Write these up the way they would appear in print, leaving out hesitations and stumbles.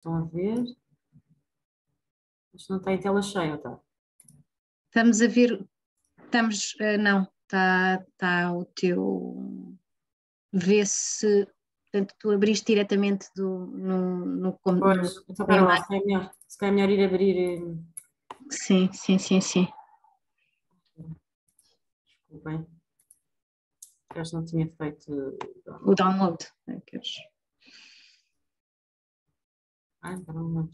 Estão a ver? Isto não está em tela cheia, tá? Estamos a ver, estamos, não, está o teu, vê se, portanto, tu abriste diretamente Pois, então na para lá, imagem. se calhar é melhor ir abrir. Sim, sim, sim, sim. Desculpem, acho que não tinha feito. O download. Ai, não.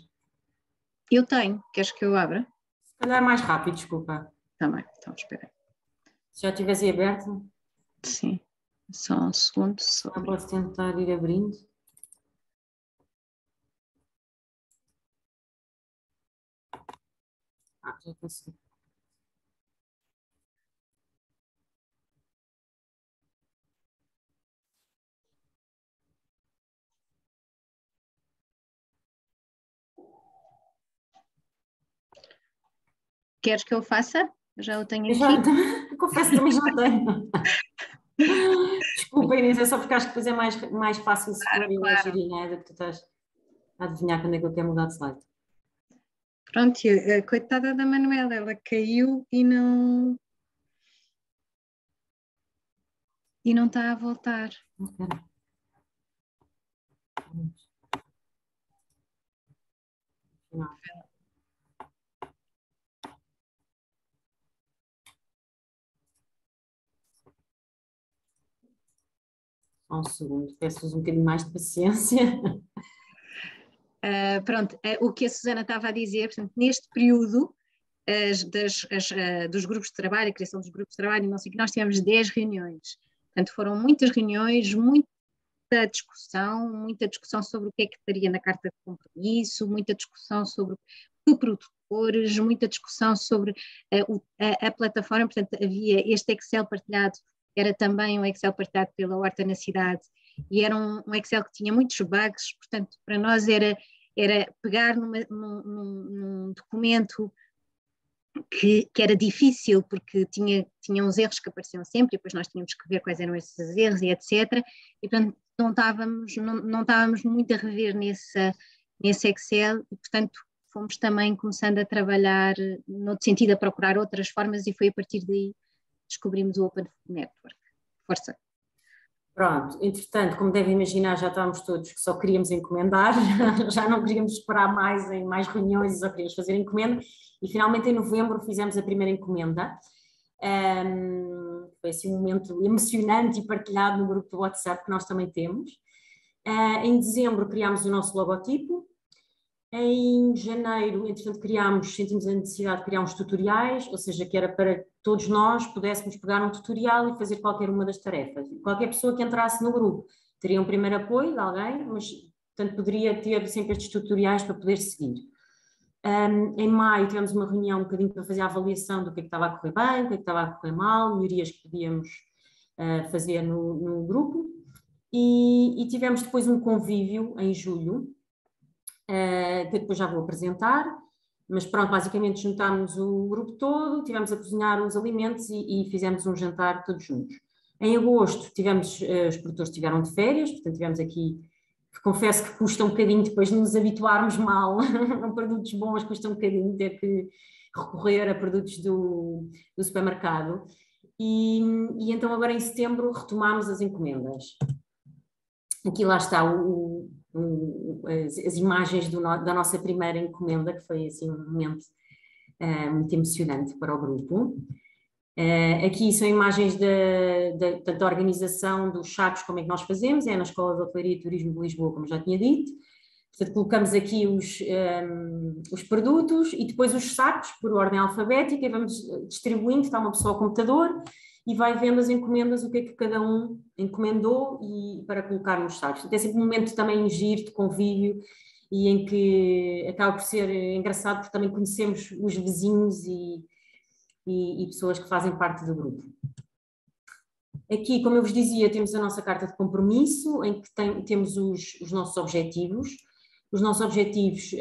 Eu tenho, queres que eu abra? Se calhar mais rápido, desculpa. Também, então espera. Se já tivesse aberto, Sim, só um segundo. já posso tentar ir abrindo. Já consegui. Queres que eu faça? Já o tenho Eu já, aqui. confesso que também já tenho. Desculpa, Inês, é só porque acho que depois é mais fácil se for Claro, eu a claro. gerir, né, do que tu estás a adivinhar quando é que eu quero mudar de slide. Pronto, a coitada da Manuela, ela caiu e não está a voltar. Okay. Não. Só um segundo, peço-vos um bocadinho mais de paciência. Pronto, o que a Susana estava a dizer, portanto, neste período dos grupos de trabalho, a criação dos grupos de trabalho, não sei o que, nós tivemos 10 reuniões. Portanto, foram muitas reuniões, muita discussão sobre o que é que estaria na carta de compromisso, muita discussão sobre produtores, muita discussão sobre a plataforma, portanto, havia este Excel partilhado, era também um Excel partilhado pela Horta na Cidade, e era um Excel que tinha muitos bugs, portanto, para nós era pegar num documento que era difícil, porque tinha uns erros que apareciam sempre, e depois nós tínhamos que ver quais eram esses erros e etc. E portanto não estávamos muito a rever nesse Excel, e portanto fomos também começando a trabalhar no sentido a procurar outras formas, e foi a partir daí que descobrimos o Open Network. Força! Pronto, entretanto, como devem imaginar, já estávamos todos que só queríamos encomendar, já não queríamos esperar mais em mais reuniões e só queríamos fazer encomenda, e finalmente em novembro fizemos a primeira encomenda. Foi assim um momento emocionante e partilhado no grupo do WhatsApp que nós também temos. Em dezembro criámos o nosso logotipo. Em janeiro, entretanto, sentimos a necessidade de criar uns tutoriais, ou seja, que era para todos nós pudéssemos pegar um tutorial e fazer qualquer uma das tarefas. Qualquer pessoa que entrasse no grupo teria um primeiro apoio de alguém, mas, portanto, poderia ter sempre estes tutoriais para poder seguir. Em maio tivemos uma reunião um bocadinho para fazer a avaliação do que é que estava a correr bem, o que é que estava a correr mal, melhorias que podíamos fazer no grupo. E tivemos depois um convívio em julho, que depois já vou apresentar, mas pronto, basicamente juntámos o grupo todo, tivemos a cozinhar os alimentos e fizemos um jantar todos juntos. Em agosto os produtores estiveram de férias, portanto tivemos aqui, confesso que custa um bocadinho depois de nos habituarmos mal a produtos bons, custa um bocadinho ter que recorrer a produtos do supermercado. E então agora em setembro retomámos as encomendas. Aqui lá está as imagens da nossa primeira encomenda, que foi assim um momento muito emocionante para o grupo. Aqui são imagens da organização dos sacos, como é que nós fazemos, é na Escola de Hotelaria e Turismo de Lisboa, como já tinha dito. Portanto, colocamos aqui os produtos e depois os sacos por ordem alfabética, e vamos distribuindo, está uma pessoa ao computador e vai vendo as encomendas, o que é que cada um encomendou e para colocar nos sacos. É sempre um momento também giro, de convívio, e em que acaba por ser engraçado porque também conhecemos os vizinhos e pessoas que fazem parte do grupo. Aqui, como eu vos dizia, temos a nossa carta de compromisso, em que temos os nossos objetivos. Os nossos objetivos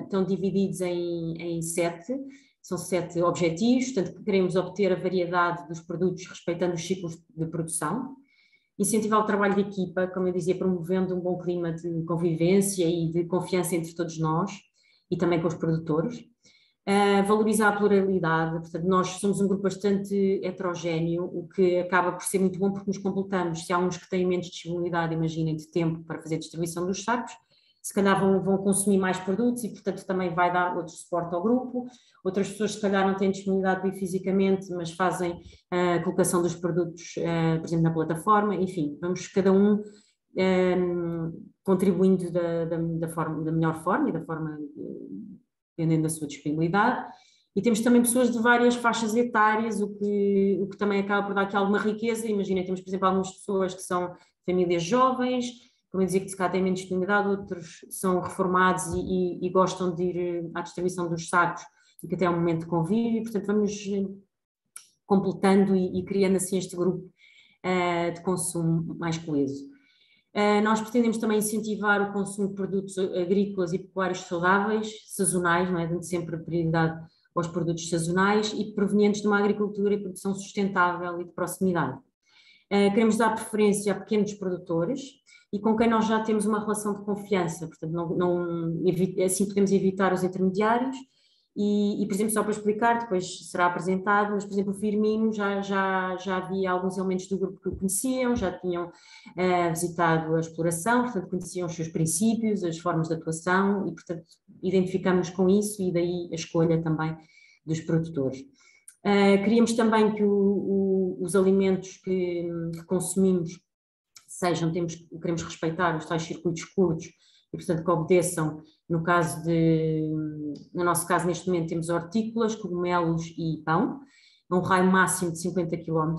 estão divididos em 7, são 7 objetivos, portanto queremos obter a variedade dos produtos respeitando os ciclos de produção, incentivar o trabalho de equipa, como eu dizia, promovendo um bom clima de convivência e de confiança entre todos nós e também com os produtores. Valorizar a pluralidade, portanto, nós somos um grupo bastante heterogéneo, o que acaba por ser muito bom porque nos completamos. Se há uns que têm menos disponibilidade, imaginem, de tempo para fazer a distribuição dos sacos, se calhar vão consumir mais produtos e, portanto, também vai dar outro suporte ao grupo. Outras pessoas, se calhar, não têm disponibilidade para ir fisicamente, mas fazem a colocação dos produtos, por exemplo, na plataforma. Enfim, vamos cada um contribuindo da melhor forma e da forma dependendo da sua disponibilidade. E temos também pessoas de várias faixas etárias, o que também acaba por dar aqui alguma riqueza. Imagina, temos, por exemplo, algumas pessoas que são famílias jovens, como eu dizia, que se calhar têm menos disponibilidade, outros são reformados e gostam de ir à distribuição dos sacos e que até é um momento de convívio, portanto vamos completando e criando assim este grupo de consumo mais coeso. Nós pretendemos também incentivar o consumo de produtos agrícolas e pecuários saudáveis, sazonais, não é? Dando sempre prioridade aos produtos sazonais e provenientes de uma agricultura e produção sustentável e de proximidade. Queremos dar preferência a pequenos produtores e com quem nós já temos uma relação de confiança, portanto assim podemos evitar os intermediários e, por exemplo, só para explicar, depois será apresentado, mas, por exemplo, o Firmino já havia alguns elementos do grupo que o conheciam, já tinham visitado a exploração, portanto, conheciam os seus princípios, as formas de atuação e, portanto, identificamos com isso e daí a escolha também dos produtores. Queríamos também que os alimentos que consumimos queremos respeitar os tais circuitos curtos e, portanto, que obedeçam, no nosso caso, neste momento, temos hortícolas, cogumelos e pão, um raio máximo de 50 km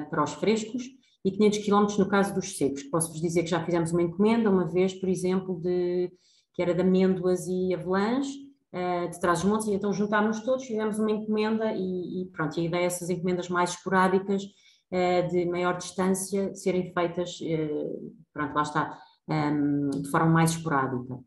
para os frescos e 500 km no caso dos secos. Posso-vos dizer que já fizemos uma encomenda uma vez, por exemplo, que era de amêndoas e avelãs, de Trás-os-Montes, e então juntámos todos, fizemos uma encomenda e pronto, e a ideia é essas encomendas mais esporádicas, de maior distância, serem feitas, pronto, lá está, de forma mais esporádica.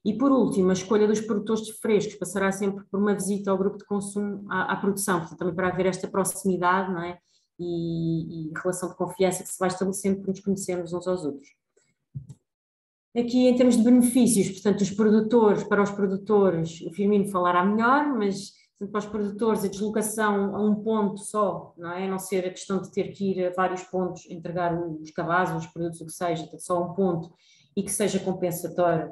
E por último, a escolha dos produtores de frescos passará sempre por uma visita ao grupo de consumo, à produção, portanto, também para haver esta proximidade, não é? E relação de confiança que se vai estabelecendo por nos conhecermos uns aos outros. Aqui, em termos de benefícios, portanto, para os produtores, o Firmino falará melhor, mas portanto, para os produtores a deslocação a um ponto só, não é? A não ser a questão de ter que ir a vários pontos, entregar os cabazes, os produtos, o que seja, só um ponto, e que seja compensatória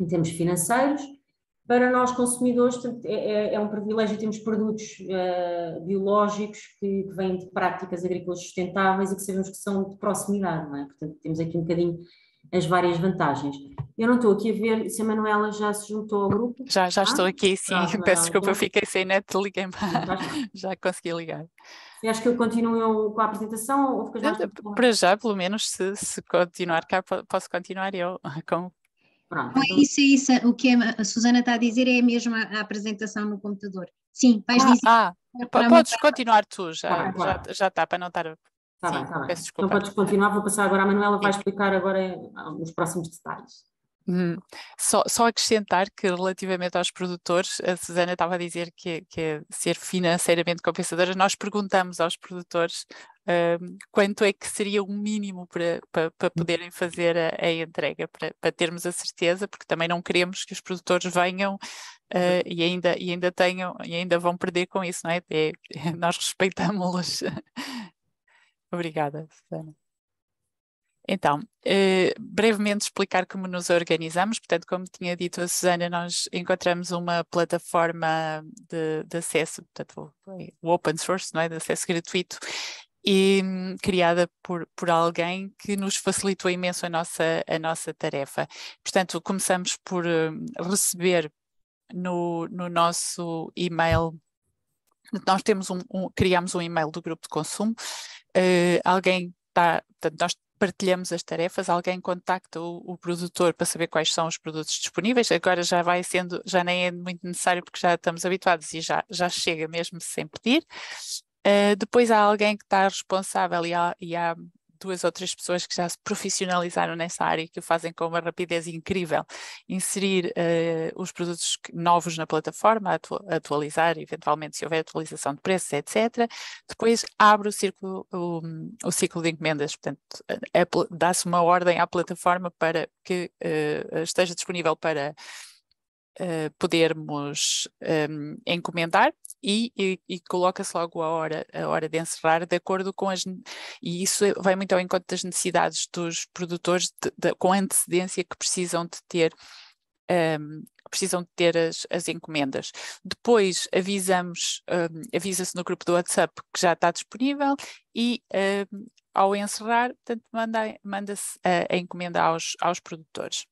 em termos financeiros. Para nós consumidores, portanto, é um privilégio termos produtos biológicos que vêm de práticas agrícolas sustentáveis e que sabemos que são de proximidade, não é? Portanto, temos aqui um bocadinho as várias vantagens. Eu não estou aqui a ver se a Manuela já se juntou ao grupo. Já estou aqui, sim. Pronto, Peço desculpa, eu fiquei sem net, liguei-me. Já consegui ligar. Acho que eu continuo com a apresentação ou ficas mais... Para já, pelo menos, se continuar cá, posso continuar eu com... Pronto, então... Isso, o que a Susana está a dizer é mesmo a apresentação no computador. Sim, vais dizer. Podes continuar tu, já está, para não estar... Está bem. Então podes continuar, vou passar agora à Manuela, vai explicar agora os próximos detalhes. Só acrescentar que relativamente aos produtores, a Susana estava a dizer que é ser financeiramente compensadora. Nós perguntamos aos produtores quanto é que seria o mínimo para poderem fazer a entrega, para termos a certeza, porque também não queremos que os produtores venham e ainda vão perder com isso, não é? Nós respeitamos-los. Obrigada, Susana. Então, brevemente explicar como nos organizamos. Portanto, como tinha dito a Susana, nós encontramos uma plataforma de acesso, portanto, o open source, não é? De acesso gratuito, e criada por alguém que nos facilitou imenso a nossa tarefa. Portanto, começamos por receber no nosso e-mail, nós criamos um e-mail do grupo de consumo, portanto, nós partilhamos as tarefas, alguém contacta o produtor para saber quais são os produtos disponíveis, agora já nem é muito necessário porque já estamos habituados e já chega mesmo sem pedir. Depois há alguém que está responsável e há 2 ou 3 pessoas que já se profissionalizaram nessa área e que o fazem com uma rapidez incrível, inserir os produtos novos na plataforma, atualizar, eventualmente se houver atualização de preços, etc. Depois abre o ciclo de encomendas, portanto dá-se uma ordem à plataforma para que esteja disponível para podermos encomendar e coloca-se logo a hora de encerrar de acordo com e isso vai muito ao encontro das necessidades dos produtores com antecedência que precisam de ter as encomendas. Depois avisa-se no grupo do WhatsApp que já está disponível e ao encerrar, portanto, manda-se a encomenda aos produtores.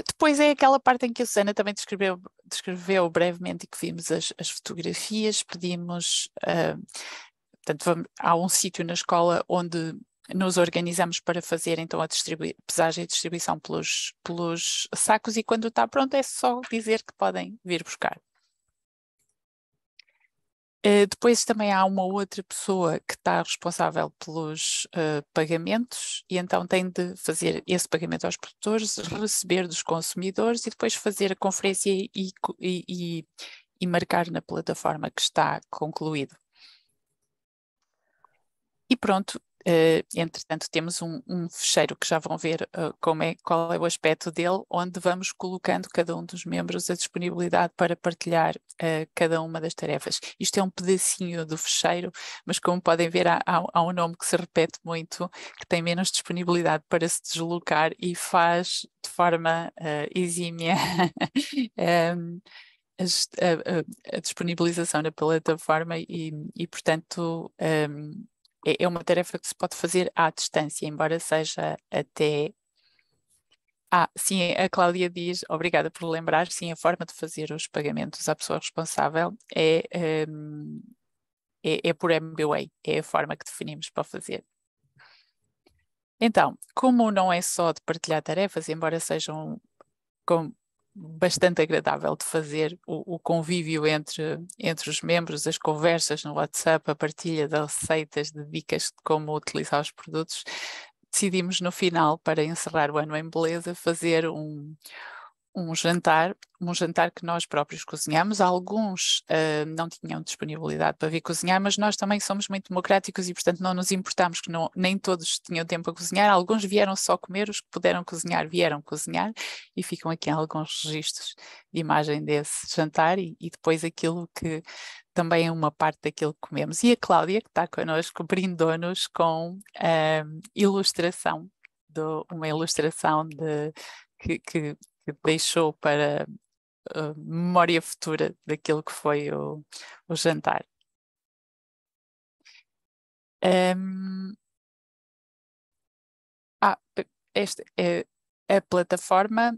Depois é aquela parte em que a Susana também descreveu brevemente e que vimos as fotografias, pedimos, portanto, há um sítio na escola onde nos organizamos para fazer então a pesagem e distribuição pelos sacos e quando está pronto é só dizer que podem vir buscar. Depois também há uma outra pessoa que está responsável pelos pagamentos e então tem de fazer esse pagamento aos produtores, receber dos consumidores e depois fazer a conferência e marcar na plataforma que está concluído. E pronto, entretanto temos um fecheiro que já vão ver qual é o aspecto dele, onde vamos colocando cada um dos membros a disponibilidade para partilhar cada uma das tarefas. Isto é um pedacinho do fecheiro, mas como podem ver há um nome que se repete muito, que tem menos disponibilidade para se deslocar e faz de forma exímia a disponibilização na plataforma e portanto é uma tarefa que se pode fazer à distância, embora seja até... sim, a Cláudia diz, obrigada por lembrar, sim, a forma de fazer os pagamentos à pessoa responsável é por MBWay, é a forma que definimos para fazer. Então, como não é só de partilhar tarefas, embora sejam bastante agradável de fazer o convívio entre os membros, as conversas no WhatsApp, a partilha de receitas, de dicas de como utilizar os produtos, decidimos no final, para encerrar o ano em beleza, fazer um jantar que nós próprios cozinhamos. Alguns não tinham disponibilidade para vir cozinhar, mas nós também somos muito democráticos e, portanto, não nos importamos que nem todos tinham tempo a cozinhar. Alguns vieram só comer, os que puderam cozinhar vieram cozinhar e ficam aqui alguns registros de imagem desse jantar e depois aquilo que também é uma parte daquilo que comemos. E a Cláudia, que está connosco, brindou-nos com ilustração, uma ilustração que deixou para memória futura daquilo que foi o jantar. Esta é a plataforma.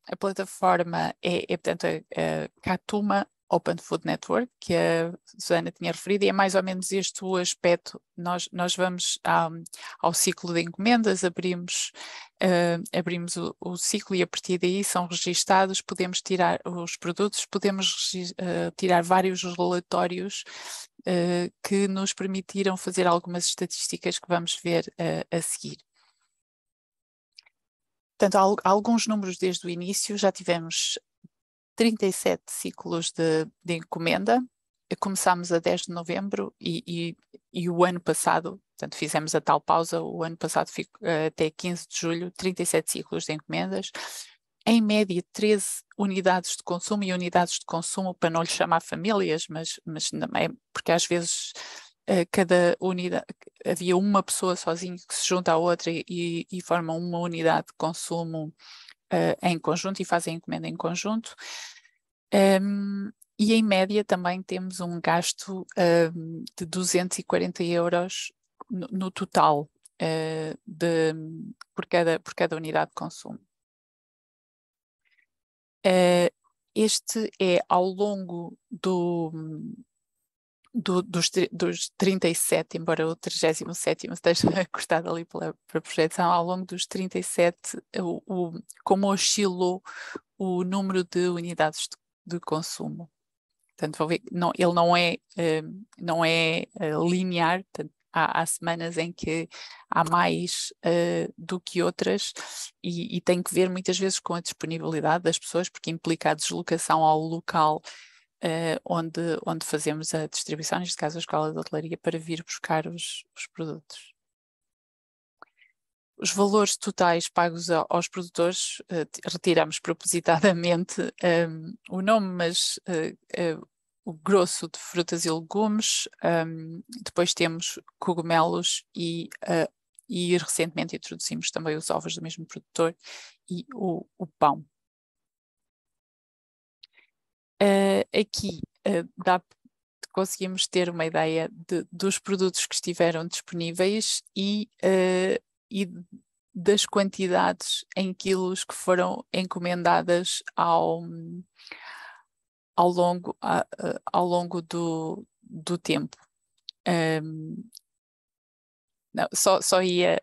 A plataforma é portanto, a Catuma Open Food Network, que a Susana tinha referido, e é mais ou menos este o aspecto. Nós vamos ao ciclo de encomendas, abrimos o ciclo e a partir daí são registados, podemos tirar os produtos, podemos tirar vários relatórios que nos permitiram fazer algumas estatísticas que vamos ver a seguir. Portanto, alguns números desde o início, já tivemos 37 ciclos de encomenda, começámos a 10 de novembro e o ano passado, portanto fizemos a tal pausa, o ano passado até 15 de julho, 37 ciclos de encomendas, em média 13 unidades de consumo, e unidades de consumo para não lhe chamar famílias, mas também porque às vezes cada unidade, havia uma pessoa sozinha que se junta à outra e formam uma unidade de consumo em conjunto e fazem encomenda em conjunto. E em média também temos um gasto de 240 euros no total por cada unidade de consumo. Este é ao longo dos 37, embora o 37º esteja cortado ali para a projeção, ao longo dos 37, como oscilou o número de unidades de consumo. Portanto, vou ver, ele não é linear, portanto, há semanas em que há mais do que outras e tem que ver muitas vezes com a disponibilidade das pessoas, porque implica a deslocação ao local onde fazemos a distribuição, neste caso a Escola de Hotelaria, para vir buscar os produtos. Os valores totais pagos aos produtores, retiramos propositadamente o nome, mas o grosso de frutas e legumes, depois temos cogumelos e recentemente introduzimos também os ovos do mesmo produtor e o pão. Aqui conseguimos ter uma ideia dos produtos que estiveram disponíveis e das quantidades em quilos que foram encomendadas ao longo do tempo. Não, só ia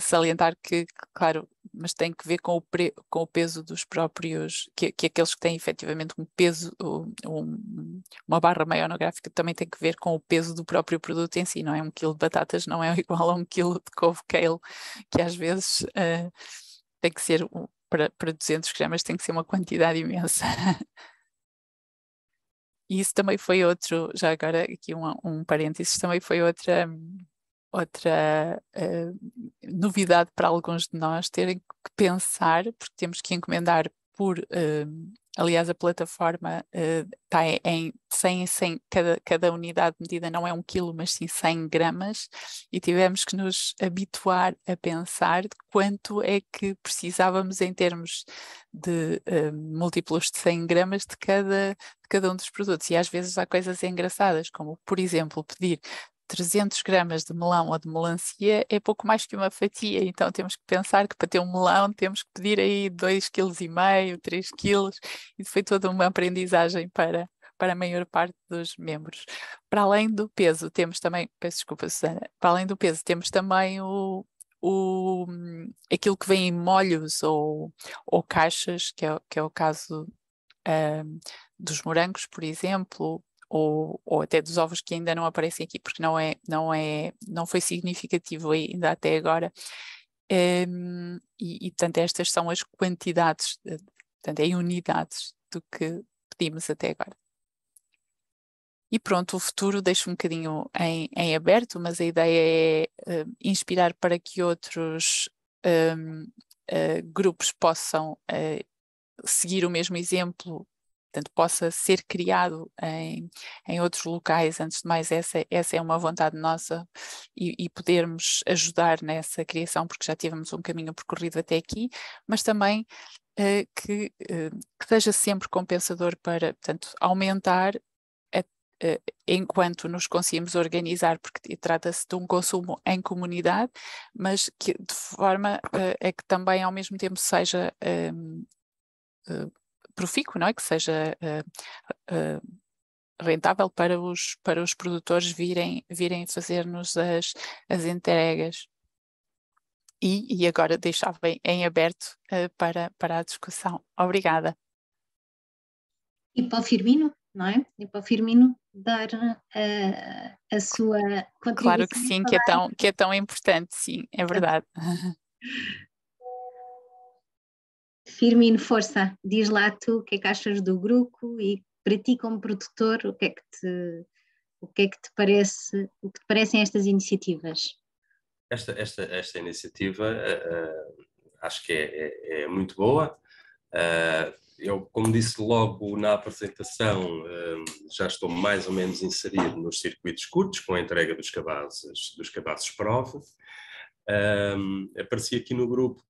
salientar que, claro, mas tem que ver com o peso dos próprios, que aqueles que têm efetivamente um peso, uma barra maior na gráfica também tem que ver com o peso do próprio produto em si, não é? 1 quilo de batatas não é igual a 1 quilo de couve kale, que às vezes tem que ser, para 200 gramas tem que ser uma quantidade imensa. E isso também foi outro, já agora aqui um parênteses, também foi outra novidade para alguns de nós terem que pensar, porque temos que encomendar aliás a plataforma está em 100, cada unidade de medida não é 1 quilo, mas sim 100 gramas, e tivemos que nos habituar a pensar de quanto é que precisávamos em termos de múltiplos de 100 gramas de cada um dos produtos, e às vezes há coisas engraçadas, como por exemplo pedir 300 gramas de melão ou de melancia é pouco mais que uma fatia, então temos que pensar que para ter um melão temos que pedir aí 2,5 kg, 3 kg, e foi toda uma aprendizagem para a maior parte dos membros. Para além do peso, temos também, peço desculpa, Susana, para além do peso, temos também aquilo que vem em molhos ou caixas, que é o caso dos morangos, por exemplo, ou até dos ovos que ainda não aparecem aqui, porque não foi significativo ainda até agora. Portanto, estas são as quantidades, portanto, em unidades do que pedimos até agora. E pronto, o futuro deixo um bocadinho em aberto, mas a ideia é inspirar para que outros grupos possam seguir o mesmo exemplo, portanto, possa ser criado em outros locais. Antes de mais, essa é uma vontade nossa e podermos ajudar nessa criação, porque já tivemos um caminho percorrido até aqui, mas também que seja sempre compensador para, portanto, aumentar enquanto nos conseguimos organizar, porque trata-se de um consumo em comunidade, mas que de forma a que também ao mesmo tempo seja profícuo, não é? Que seja rentável para os produtores virem fazer-nos as entregas. E agora deixava em aberto para a discussão. Obrigada. E para o Firmino, não é? E para o Firmino dar a sua contribuição. Claro que sim, que é tão importante, sim, é verdade. Firmino, força, diz lá tu o que é que achas do grupo e para ti como produtor, o que é que te parece, o que te parecem estas iniciativas? Esta iniciativa acho que é muito boa. Eu, como disse logo na apresentação, já estou mais ou menos inserido nos circuitos curtos, com a entrega dos cabazes prova. Apareci aqui no grupo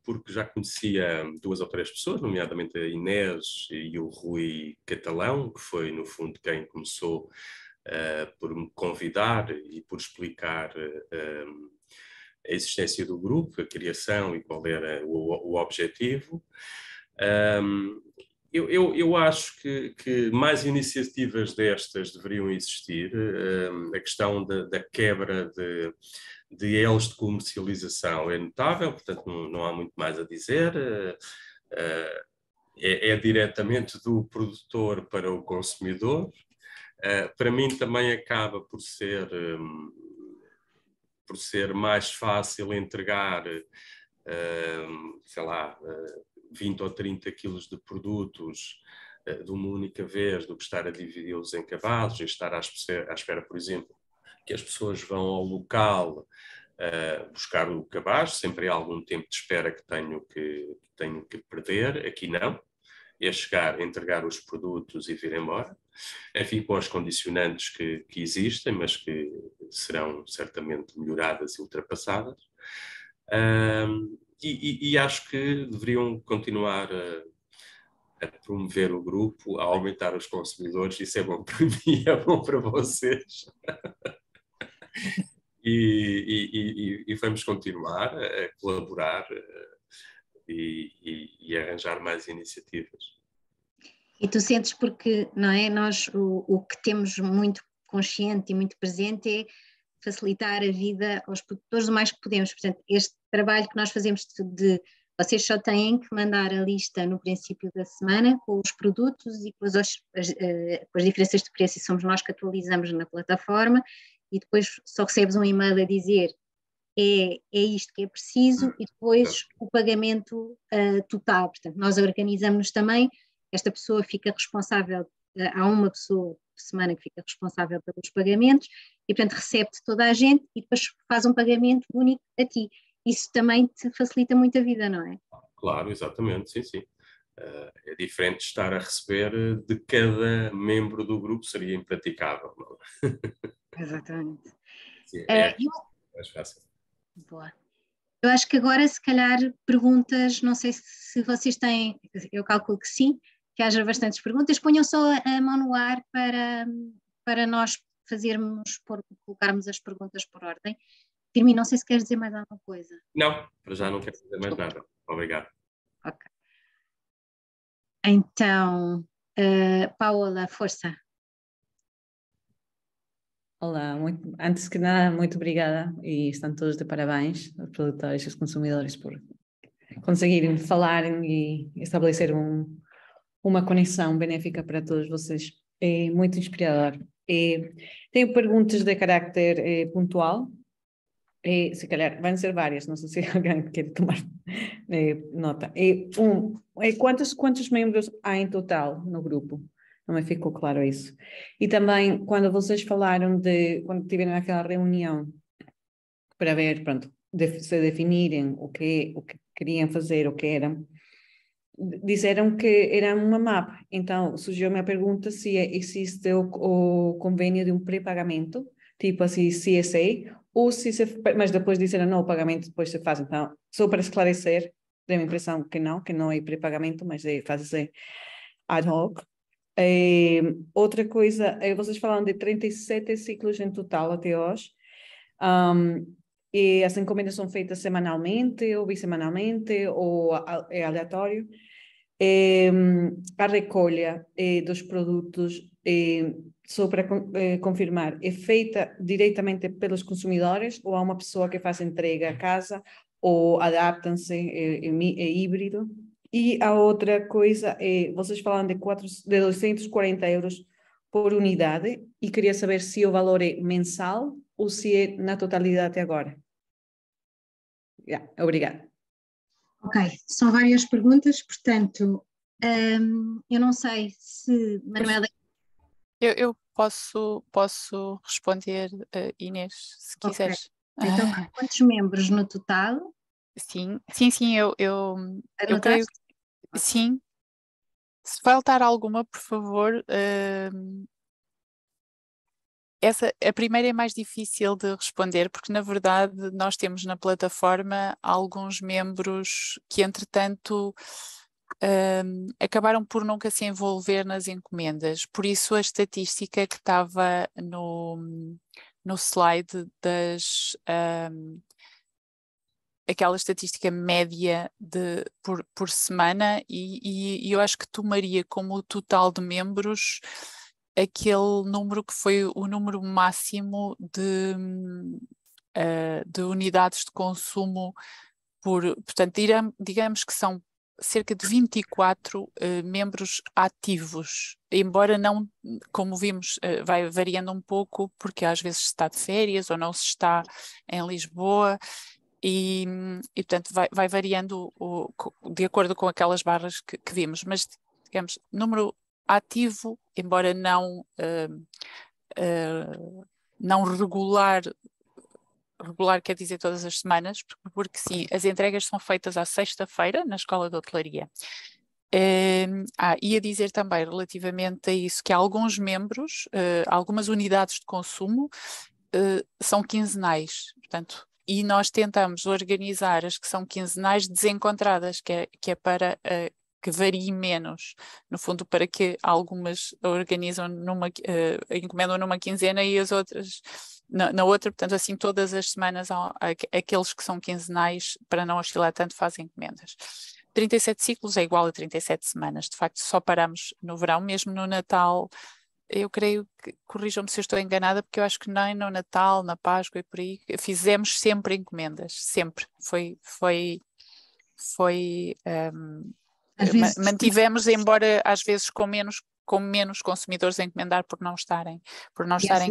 porque já conhecia 2 ou 3 pessoas, nomeadamente a Inês e o Rui Catalão, que foi, no fundo, quem começou por me convidar e por explicar a existência do grupo, a criação e qual era o objetivo. Eu acho que mais iniciativas destas deveriam existir. A questão da quebra de elos de comercialização é notável, portanto não há muito mais a dizer. É diretamente do produtor para o consumidor. Para mim também acaba por ser mais fácil entregar, sei lá, 20 ou 30 quilos de produtos de uma única vez, do que estar a dividi-los em cabazes e estar à espera, por exemplo, que as pessoas vão ao local buscar o cabaz. Sempre há algum tempo de espera que tenho que perder. Aqui não. É chegar, entregar os produtos e vir embora. Enfim, com as condicionantes que existem, mas que serão certamente melhoradas e ultrapassadas. E acho que deveriam continuar a promover o grupo, a aumentar os consumidores. Isso é bom para mim, é bom para vocês. E vamos continuar a colaborar e arranjar mais iniciativas. E tu sentes porque, não é, nós o que temos muito consciente e muito presente é facilitar a vida aos produtores o mais que podemos. Portanto, este trabalho que nós fazemos de vocês só têm que mandar a lista no princípio da semana com os produtos e com as diferenças de preço, e somos nós que atualizamos na plataforma, e depois só recebes um e-mail a dizer é isto que é preciso, e depois o pagamento total. Portanto, nós organizamos também, esta pessoa fica responsável, há uma pessoa por semana que fica responsável pelos pagamentos, e portanto recebe-te toda a gente e depois faz um pagamento único a ti. Isso também te facilita muito a vida, não é? Claro, exatamente, sim, sim. É diferente de estar a receber de cada membro do grupo, seria impraticável. Não? Exatamente. Sim, é mais fácil. Boa. Eu acho que agora, se calhar, perguntas, não sei se vocês têm, eu calculo que sim, que haja bastantes perguntas, ponham só a mão no ar para nós colocarmos as perguntas por ordem. Firmino, não sei se queres dizer mais alguma coisa. Não, para já não quero dizer mais nada. Obrigado. Ok. Então, Paola, força. Olá, antes que nada, muito obrigada, e estão todos de parabéns, os produtores e os consumidores, por conseguirem falar e estabelecer uma conexão benéfica para todos vocês. É muito inspirador. Tenho perguntas de carácter pontual, se calhar vão ser várias, não sei se alguém quer tomar nota. Quantos membros há em total no grupo? Não me ficou claro isso. E também, quando vocês falaram quando tiveram aquela reunião para ver, pronto, se definirem o que queriam fazer, o que eram, disseram que era uma mapa. Então, surgiu-me a pergunta se existe o convênio de um pré-pagamento, tipo assim, CSA, ou mas depois disseram, não, o pagamento depois se faz. Então, só para esclarecer, deu a impressão que não é pré-pagamento, mas é fazer ad hoc. Outra coisa, vocês falaram de 37 ciclos em total até hoje, e as encomendas são feitas semanalmente ou bissemanalmente ou é aleatório. A recolha dos produtos, só para confirmar, é feita diretamente pelos consumidores ou há uma pessoa que faz entrega a casa ou adaptam-se, é híbrido? E a outra coisa é, vocês falam de 240 euros por unidade, e queria saber se o valor é mensal ou se é na totalidade até agora. Obrigada. Ok, são várias perguntas, portanto, eu não sei se Manuela... Eu posso responder, Inês, se quiseres. Okay. Então, quantos membros no total? Sim, eu creio que sim. Se faltar alguma, por favor, a primeira é mais difícil de responder, porque na verdade nós temos na plataforma alguns membros que entretanto acabaram por nunca se envolver nas encomendas, por isso a estatística que estava no slide aquela estatística média por semana, e eu acho que tomaria como o total de membros aquele número que foi o número máximo de unidades de consumo portanto, digamos que são cerca de 24 membros ativos, embora não, como vimos, vai variando um pouco, porque às vezes se está de férias ou não se está em Lisboa, e portanto vai variando de acordo com aquelas barras que vimos, mas digamos, número ativo, embora não regular quer dizer todas as semanas, porque sim, as entregas são feitas à sexta-feira na Escola de Hotelaria. Ia dizer também relativamente a isso que alguns membros, algumas unidades de consumo são quinzenais, portanto, e nós tentamos organizar as que são quinzenais desencontradas, que é para que varie menos, no fundo para que algumas organizam encomendam numa quinzena e as outras na outra, portanto assim todas as semanas aqueles que são quinzenais, para não oscilar tanto, fazem encomendas. 37 ciclos é igual a 37 semanas, de facto só paramos no verão, mesmo no Natal. Eu creio que, corrijam-me se eu estou enganada, porque eu acho que nem no Natal, na Páscoa e por aí, fizemos sempre encomendas, sempre. Mantivemos, embora às vezes com menos consumidores a encomendar por não estarem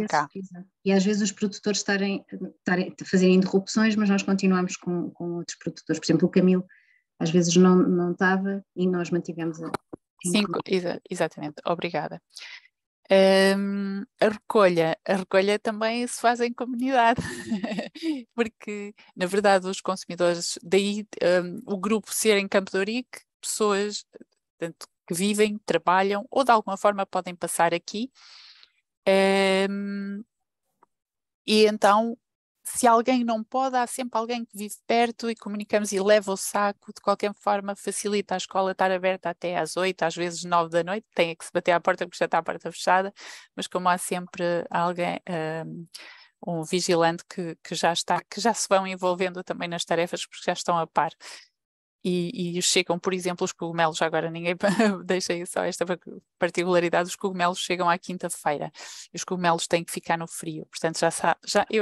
cá. E às vezes os produtores fazerem interrupções, mas nós continuamos com outros produtores. Por exemplo, o Camilo às vezes não estava e nós mantivemos a... Sim, exatamente. Obrigada. A recolha também se faz em comunidade, porque na verdade os consumidores, daí o grupo ser em Campo de Ourique, pessoas portanto, que vivem, trabalham ou de alguma forma podem passar aqui, e então se alguém não pode, há sempre alguém que vive perto e comunicamos e leva o saco. De qualquer forma facilita a escola estar aberta até às 8, às vezes 9 da noite, tem que se bater à porta porque já está a porta fechada, mas como há sempre alguém, um vigilante que já se vão envolvendo também nas tarefas porque já estão a par. E chegam, por exemplo, os cogumelos, agora ninguém deixa só esta particularidade, os cogumelos chegam à quinta-feira e os cogumelos têm que ficar no frio, portanto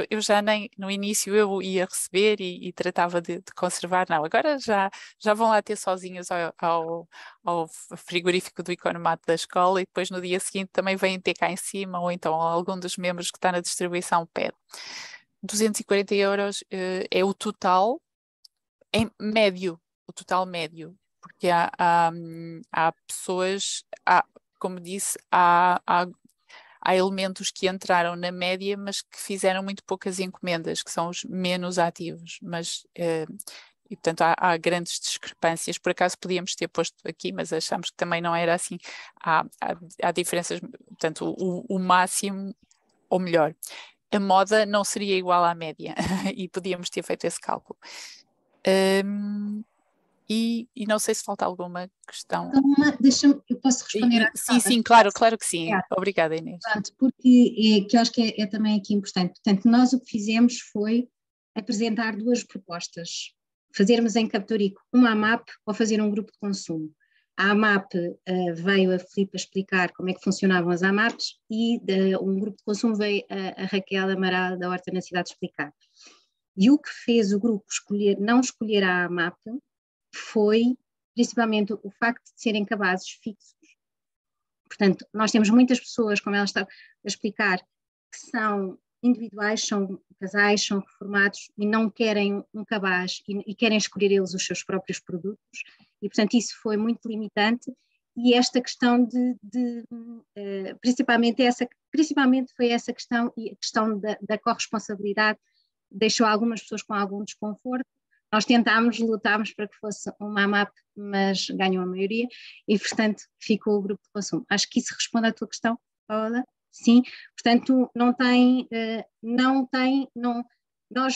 eu já nem, no início eu ia receber e tratava de conservar, não, agora já vão lá ter sozinhos ao frigorífico do economato da escola e depois no dia seguinte também vêm ter cá em cima ou então algum dos membros que está na distribuição pede. 240 euros é o total em médio, o total médio, porque há pessoas, como disse, há elementos que entraram na média, mas que fizeram muito poucas encomendas, que são os menos ativos, mas e portanto há grandes discrepâncias. Por acaso podíamos ter posto aqui, mas achamos que também não era assim. Há diferenças, portanto o máximo, ou melhor, a moda não seria igual à média e podíamos ter feito esse cálculo. E não sei se falta alguma questão. Eu posso responder Sim, claro que sim. Obrigada, Inês. Pronto, porque que eu acho que é também aqui importante. Portanto, nós o que fizemos foi apresentar duas propostas. Fazermos em Campo de Ourique uma AMAP ou fazer um grupo de consumo. A AMAP veio a Filipe explicar como é que funcionavam as AMAPs e um grupo de consumo veio a Raquel Amaral da Horta na Cidade explicar. E o que fez o grupo não escolher a AMAP foi principalmente o facto de serem cabazes fixos. Portanto, nós temos muitas pessoas, como ela está a explicar, que são individuais, são casais, são reformados e não querem um cabaz e querem escolher eles os seus próprios produtos e, portanto, isso foi muito limitante e esta questão principalmente foi essa questão e a questão da corresponsabilidade deixou algumas pessoas com algum desconforto. Nós lutámos para que fosse uma AMAP, mas ganhou a maioria e, portanto, ficou o grupo de consumo. Acho que isso responde à tua questão, Paola. Sim, portanto, nós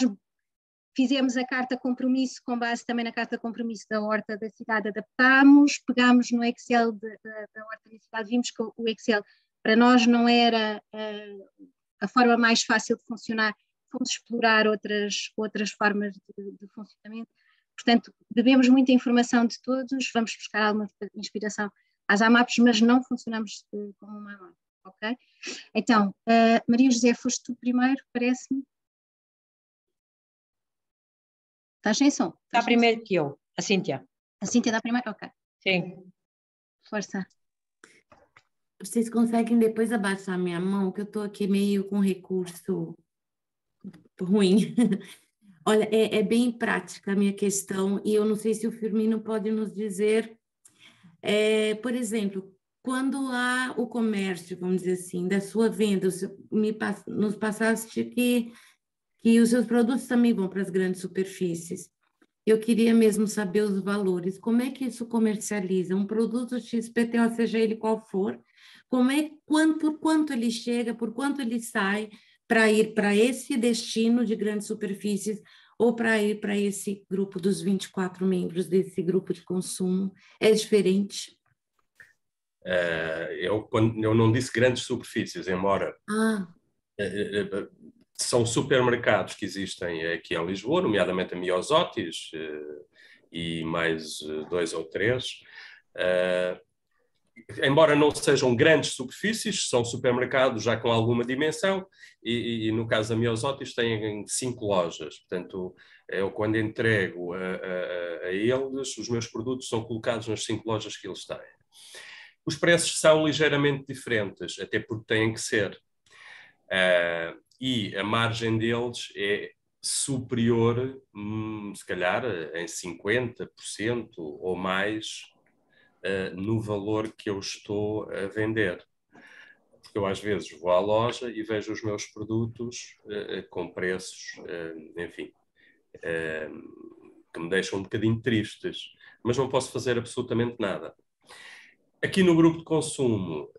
fizemos a carta compromisso com base também na carta compromisso da Horta da Cidade, adaptámos, pegámos no Excel da Horta da Cidade, vimos que o Excel para nós não era a forma mais fácil de funcionar, fomos explorar outras formas de funcionamento. Portanto, bebemos muita informação de todos, vamos buscar alguma inspiração às AMAPs, mas não funcionamos como uma AMAP, ok? Então, Maria José, foste tu primeiro, parece-me? Estás sem som? Está primeiro que eu, a Cíntia. A Cíntia dá primeiro? Ok. Sim. Força. Vocês conseguem depois abaixar minha mão, que eu estou aqui meio com recurso ruim. Olha, é bem prática a minha questão, e eu não sei se o Firmino pode nos dizer, por exemplo, quando há o comércio, vamos dizer assim, da sua venda, nos passaste que os seus produtos também vão para as grandes superfícies. Eu queria mesmo saber os valores. Como é que isso comercializa? Um produto XPTO, seja ele qual for, por quanto ele chega, por quanto ele sai para ir para esse destino de grandes superfícies ou para ir para esse grupo dos 24 membros desse grupo de consumo? É diferente? Eu não disse grandes superfícies, embora são supermercados que existem aqui em Lisboa, nomeadamente a Miosotis e mais 2 ou 3. Embora não sejam grandes superfícies, são supermercados já com alguma dimensão e no caso da Miosotis têm 5 lojas. Portanto, eu quando entrego a eles, os meus produtos são colocados nas 5 lojas que eles têm. Os preços são ligeiramente diferentes, até porque têm que ser. E a margem deles é superior, se calhar, em 50% ou mais no valor que eu estou a vender. Porque eu às vezes vou à loja e vejo os meus produtos com preços, enfim, que me deixam um bocadinho tristes, mas não posso fazer absolutamente nada. Aqui no grupo de consumo,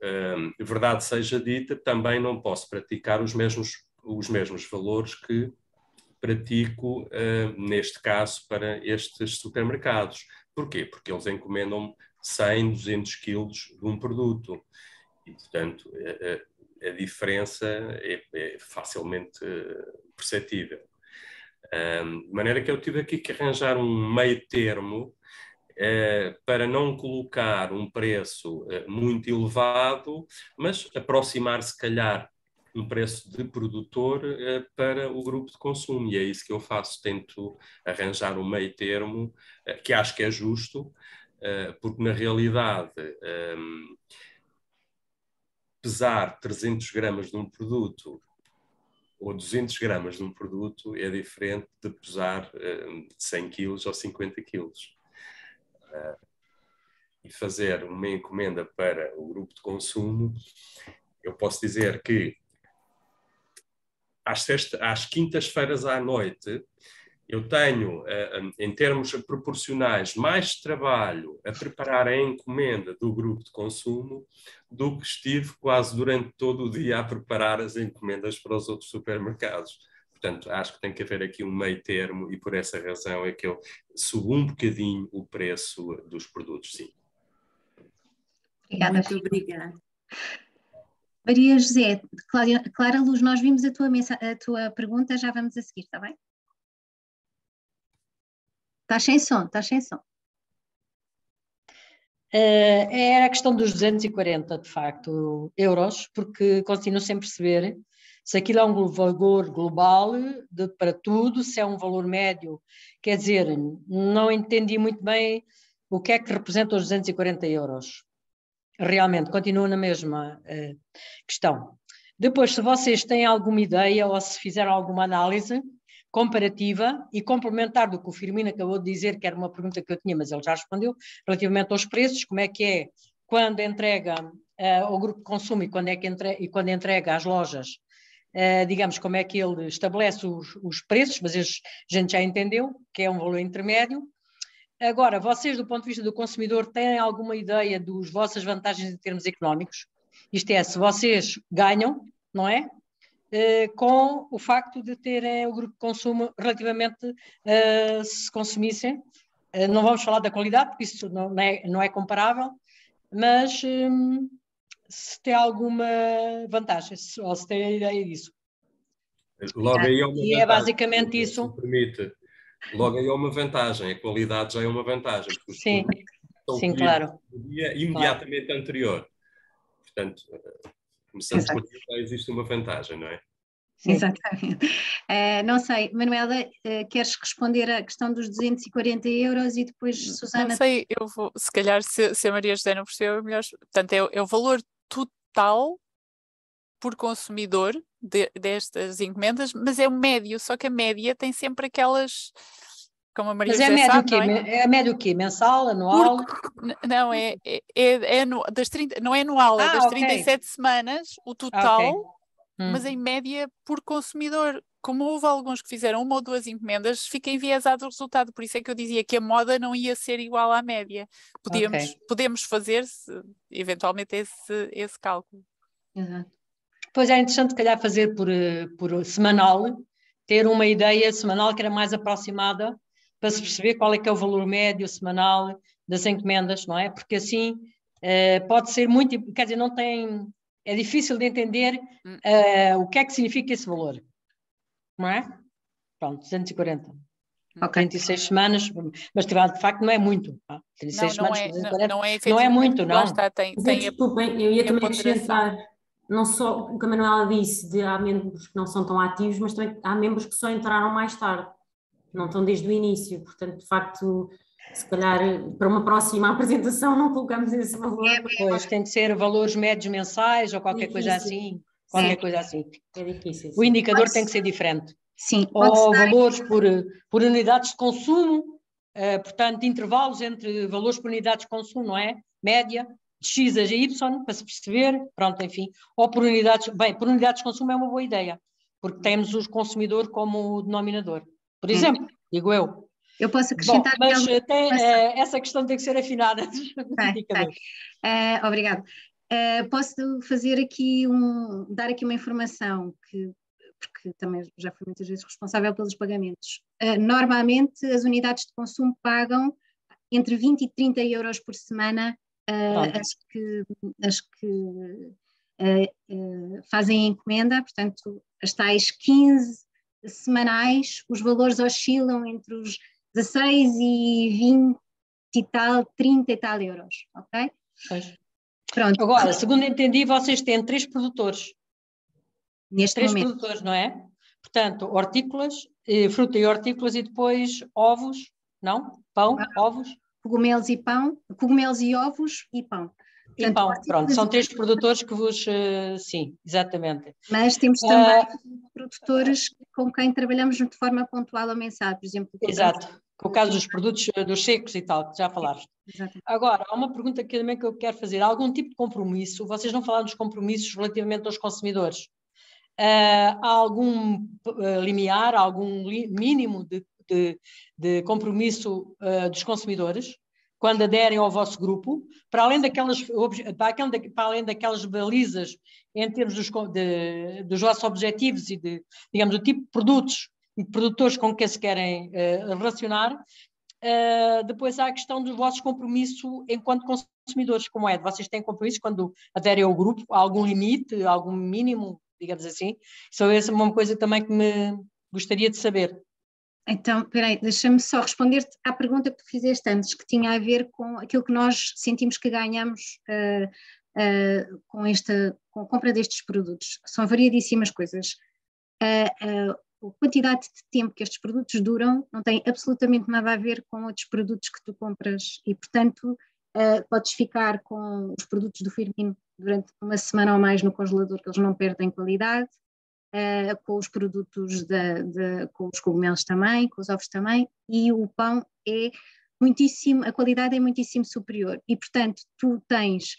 verdade seja dita, também não posso praticar os mesmos valores que pratico, neste caso, para estes supermercados. Porquê? Porque eles encomendam 100, 200 quilos de um produto. E, portanto, a diferença é facilmente perceptível. De maneira que eu tive aqui que arranjar um meio termo para não colocar um preço muito elevado, mas aproximar, se calhar, um preço de produtor para o grupo de consumo. E é isso que eu faço, tento arranjar um meio termo, que acho que é justo, porque na realidade pesar 300 gramas de um produto ou 200 gramas de um produto é diferente de pesar 100 quilos ou 50 quilos. E fazer uma encomenda para o grupo de consumo, eu posso dizer que às quintas-feiras à noite eu tenho, em termos proporcionais, mais trabalho a preparar a encomenda do grupo de consumo do que estive quase durante todo o dia a preparar as encomendas para os outros supermercados. Portanto, acho que tem que haver aqui um meio termo e por essa razão é que eu subo um bocadinho o preço dos produtos, sim. Obrigada, Muito obrigada. Maria José, Clara Luz, nós vimos a tua pergunta, já vamos a seguir, está bem? Estás sem som, estás sem som. Era a questão dos 240, de facto, euros, porque continuo sem perceber se aquilo é um valor global para tudo, se é um valor médio. Quer dizer, não entendi muito bem o que é que representa os 240 euros. Realmente, continuo na mesma questão. Depois, se vocês têm alguma ideia ou se fizeram alguma análise comparativa e complementar do que o Firmino acabou de dizer, que era uma pergunta que eu tinha, mas ele já respondeu, relativamente aos preços, como é que é quando entrega ao grupo de consumo e quando entrega às lojas, digamos, como é que ele estabelece os preços, mas a gente já entendeu que é um valor intermédio. Agora, vocês, do ponto de vista do consumidor, têm alguma ideia das vossas vantagens em termos económicos? Isto é, se vocês ganham, não é? Com o facto de terem o grupo de consumo relativamente, se consumissem, não vamos falar da qualidade, porque isso não é comparável, mas se tem alguma vantagem, ou se tem a ideia disso. Logo aí é uma vantagem, é basicamente isso. Se permite. Logo aí é uma vantagem, a qualidade já é uma vantagem. Sim, sim, claro. No dia imediatamente anterior. Portanto, começando por aí, já existe uma vantagem, não é? Sim. Exatamente. Não sei, Manuela, queres responder à questão dos 240 euros e depois Susana? Não sei, eu vou, se calhar se a Maria José não percebeu, é melhor. Portanto, é o valor total por consumidor destas encomendas, mas é o médio, só que a média tem sempre aquelas, como a Maria Mas é José médio o sabe, quê? não é? É médio o quê? Mensal, anual? Não, das 30, não é anual, é das Ok. 37 semanas, o Ok. total, mas em média por consumidor. Como houve alguns que fizeram uma ou duas encomendas, fica enviesado o resultado. Por isso é que eu dizia que a moda não ia ser igual à média. Podemos fazer eventualmente esse cálculo. Exato. Pois é interessante, se calhar, fazer por semanal, ter uma ideia semanal que era mais aproximada, para se perceber qual é que é o valor médio semanal das encomendas, não é? Porque assim pode ser muito, quer dizer, não tem, é difícil de entender o que é que significa esse valor, não é? Pronto, 240. Ok. 36 semanas, mas de facto não é muito. 36 Não semanas, é, 240, não é não é efetivamente, muito, lá não. está, tem Desculpem, eu ia tem a também ponderação. acrescentar, não só o que a Manuela disse, de há membros que não são tão ativos, mas também há membros que só entraram mais tarde, não estão desde o início, portanto, de facto, se calhar para uma próxima apresentação não colocamos esse valor. Pois, tem de ser valores médios mensais ou qualquer coisa Difícil. assim. Qualquer coisa assim. É difícil. O indicador tem que ser diferente. Sim, pode-se Ou dar. valores por unidades de consumo, portanto, intervalos entre valores por unidades de consumo, não é? Média, de X a Y, para se perceber, pronto, enfim. Ou por unidades, bem, por unidades de consumo é uma boa ideia, porque temos o consumidor como denominador. Por exemplo, digo eu. Eu posso acrescentar. Bom, mas essa questão tem que ser afinada dos indicadores. Obrigada. Posso fazer aqui dar aqui uma informação porque também já fui muitas vezes responsável pelos pagamentos. Normalmente as unidades de consumo pagam entre 20 e 30 euros por semana as que fazem encomenda, portanto as tais 15 semanais, os valores oscilam entre os 16 e 20 e tal, 30 e tal euros, ok? Pois. Pronto. Agora, segundo entendi, vocês têm 3 produtores. Neste 3 momento. produtores, não é? Portanto, hortícolas, fruta e hortícolas e depois ovos, não? Pão, ovos? Cogumelos e pão, cogumelos e ovos e pão. E pão, pronto, são 3 produtores que vos... sim, exatamente. Mas temos também produtores com quem trabalhamos de forma pontual ou mensal, por exemplo. Exato, com o caso dos produtos dos secos e tal, que já falaste. Exatamente. Agora, há uma pergunta que também que eu quero fazer. Há algum tipo de compromisso? Vocês não falaram dos compromissos relativamente aos consumidores. Há algum limiar, algum mínimo de compromisso dos consumidores quando aderem ao vosso grupo, para além daquelas balizas em termos dos vossos objetivos e digamos, do tipo de produtos e de produtores com que se querem relacionar. Depois há a questão dos vossos compromissos enquanto consumidores, como é? Vocês têm compromissos quando aderem ao grupo? Há algum limite, algum mínimo, digamos assim? Essa é uma coisa também que me gostaria de saber. Então, peraí, deixa-me só responder-te à pergunta que tu fizeste antes, que tinha a ver com aquilo que nós sentimos que ganhamos com a compra destes produtos. São variedíssimas coisas. A quantidade de tempo que estes produtos duram não tem absolutamente nada a ver com outros produtos que tu compras e, portanto, podes ficar com os produtos do Firmino durante uma semana ou mais no congelador, que eles não perdem qualidade. Com os produtos com os cogumelos também, com os ovos também, e o pão é muitíssimo, a qualidade é muitíssimo superior e, portanto, tu tens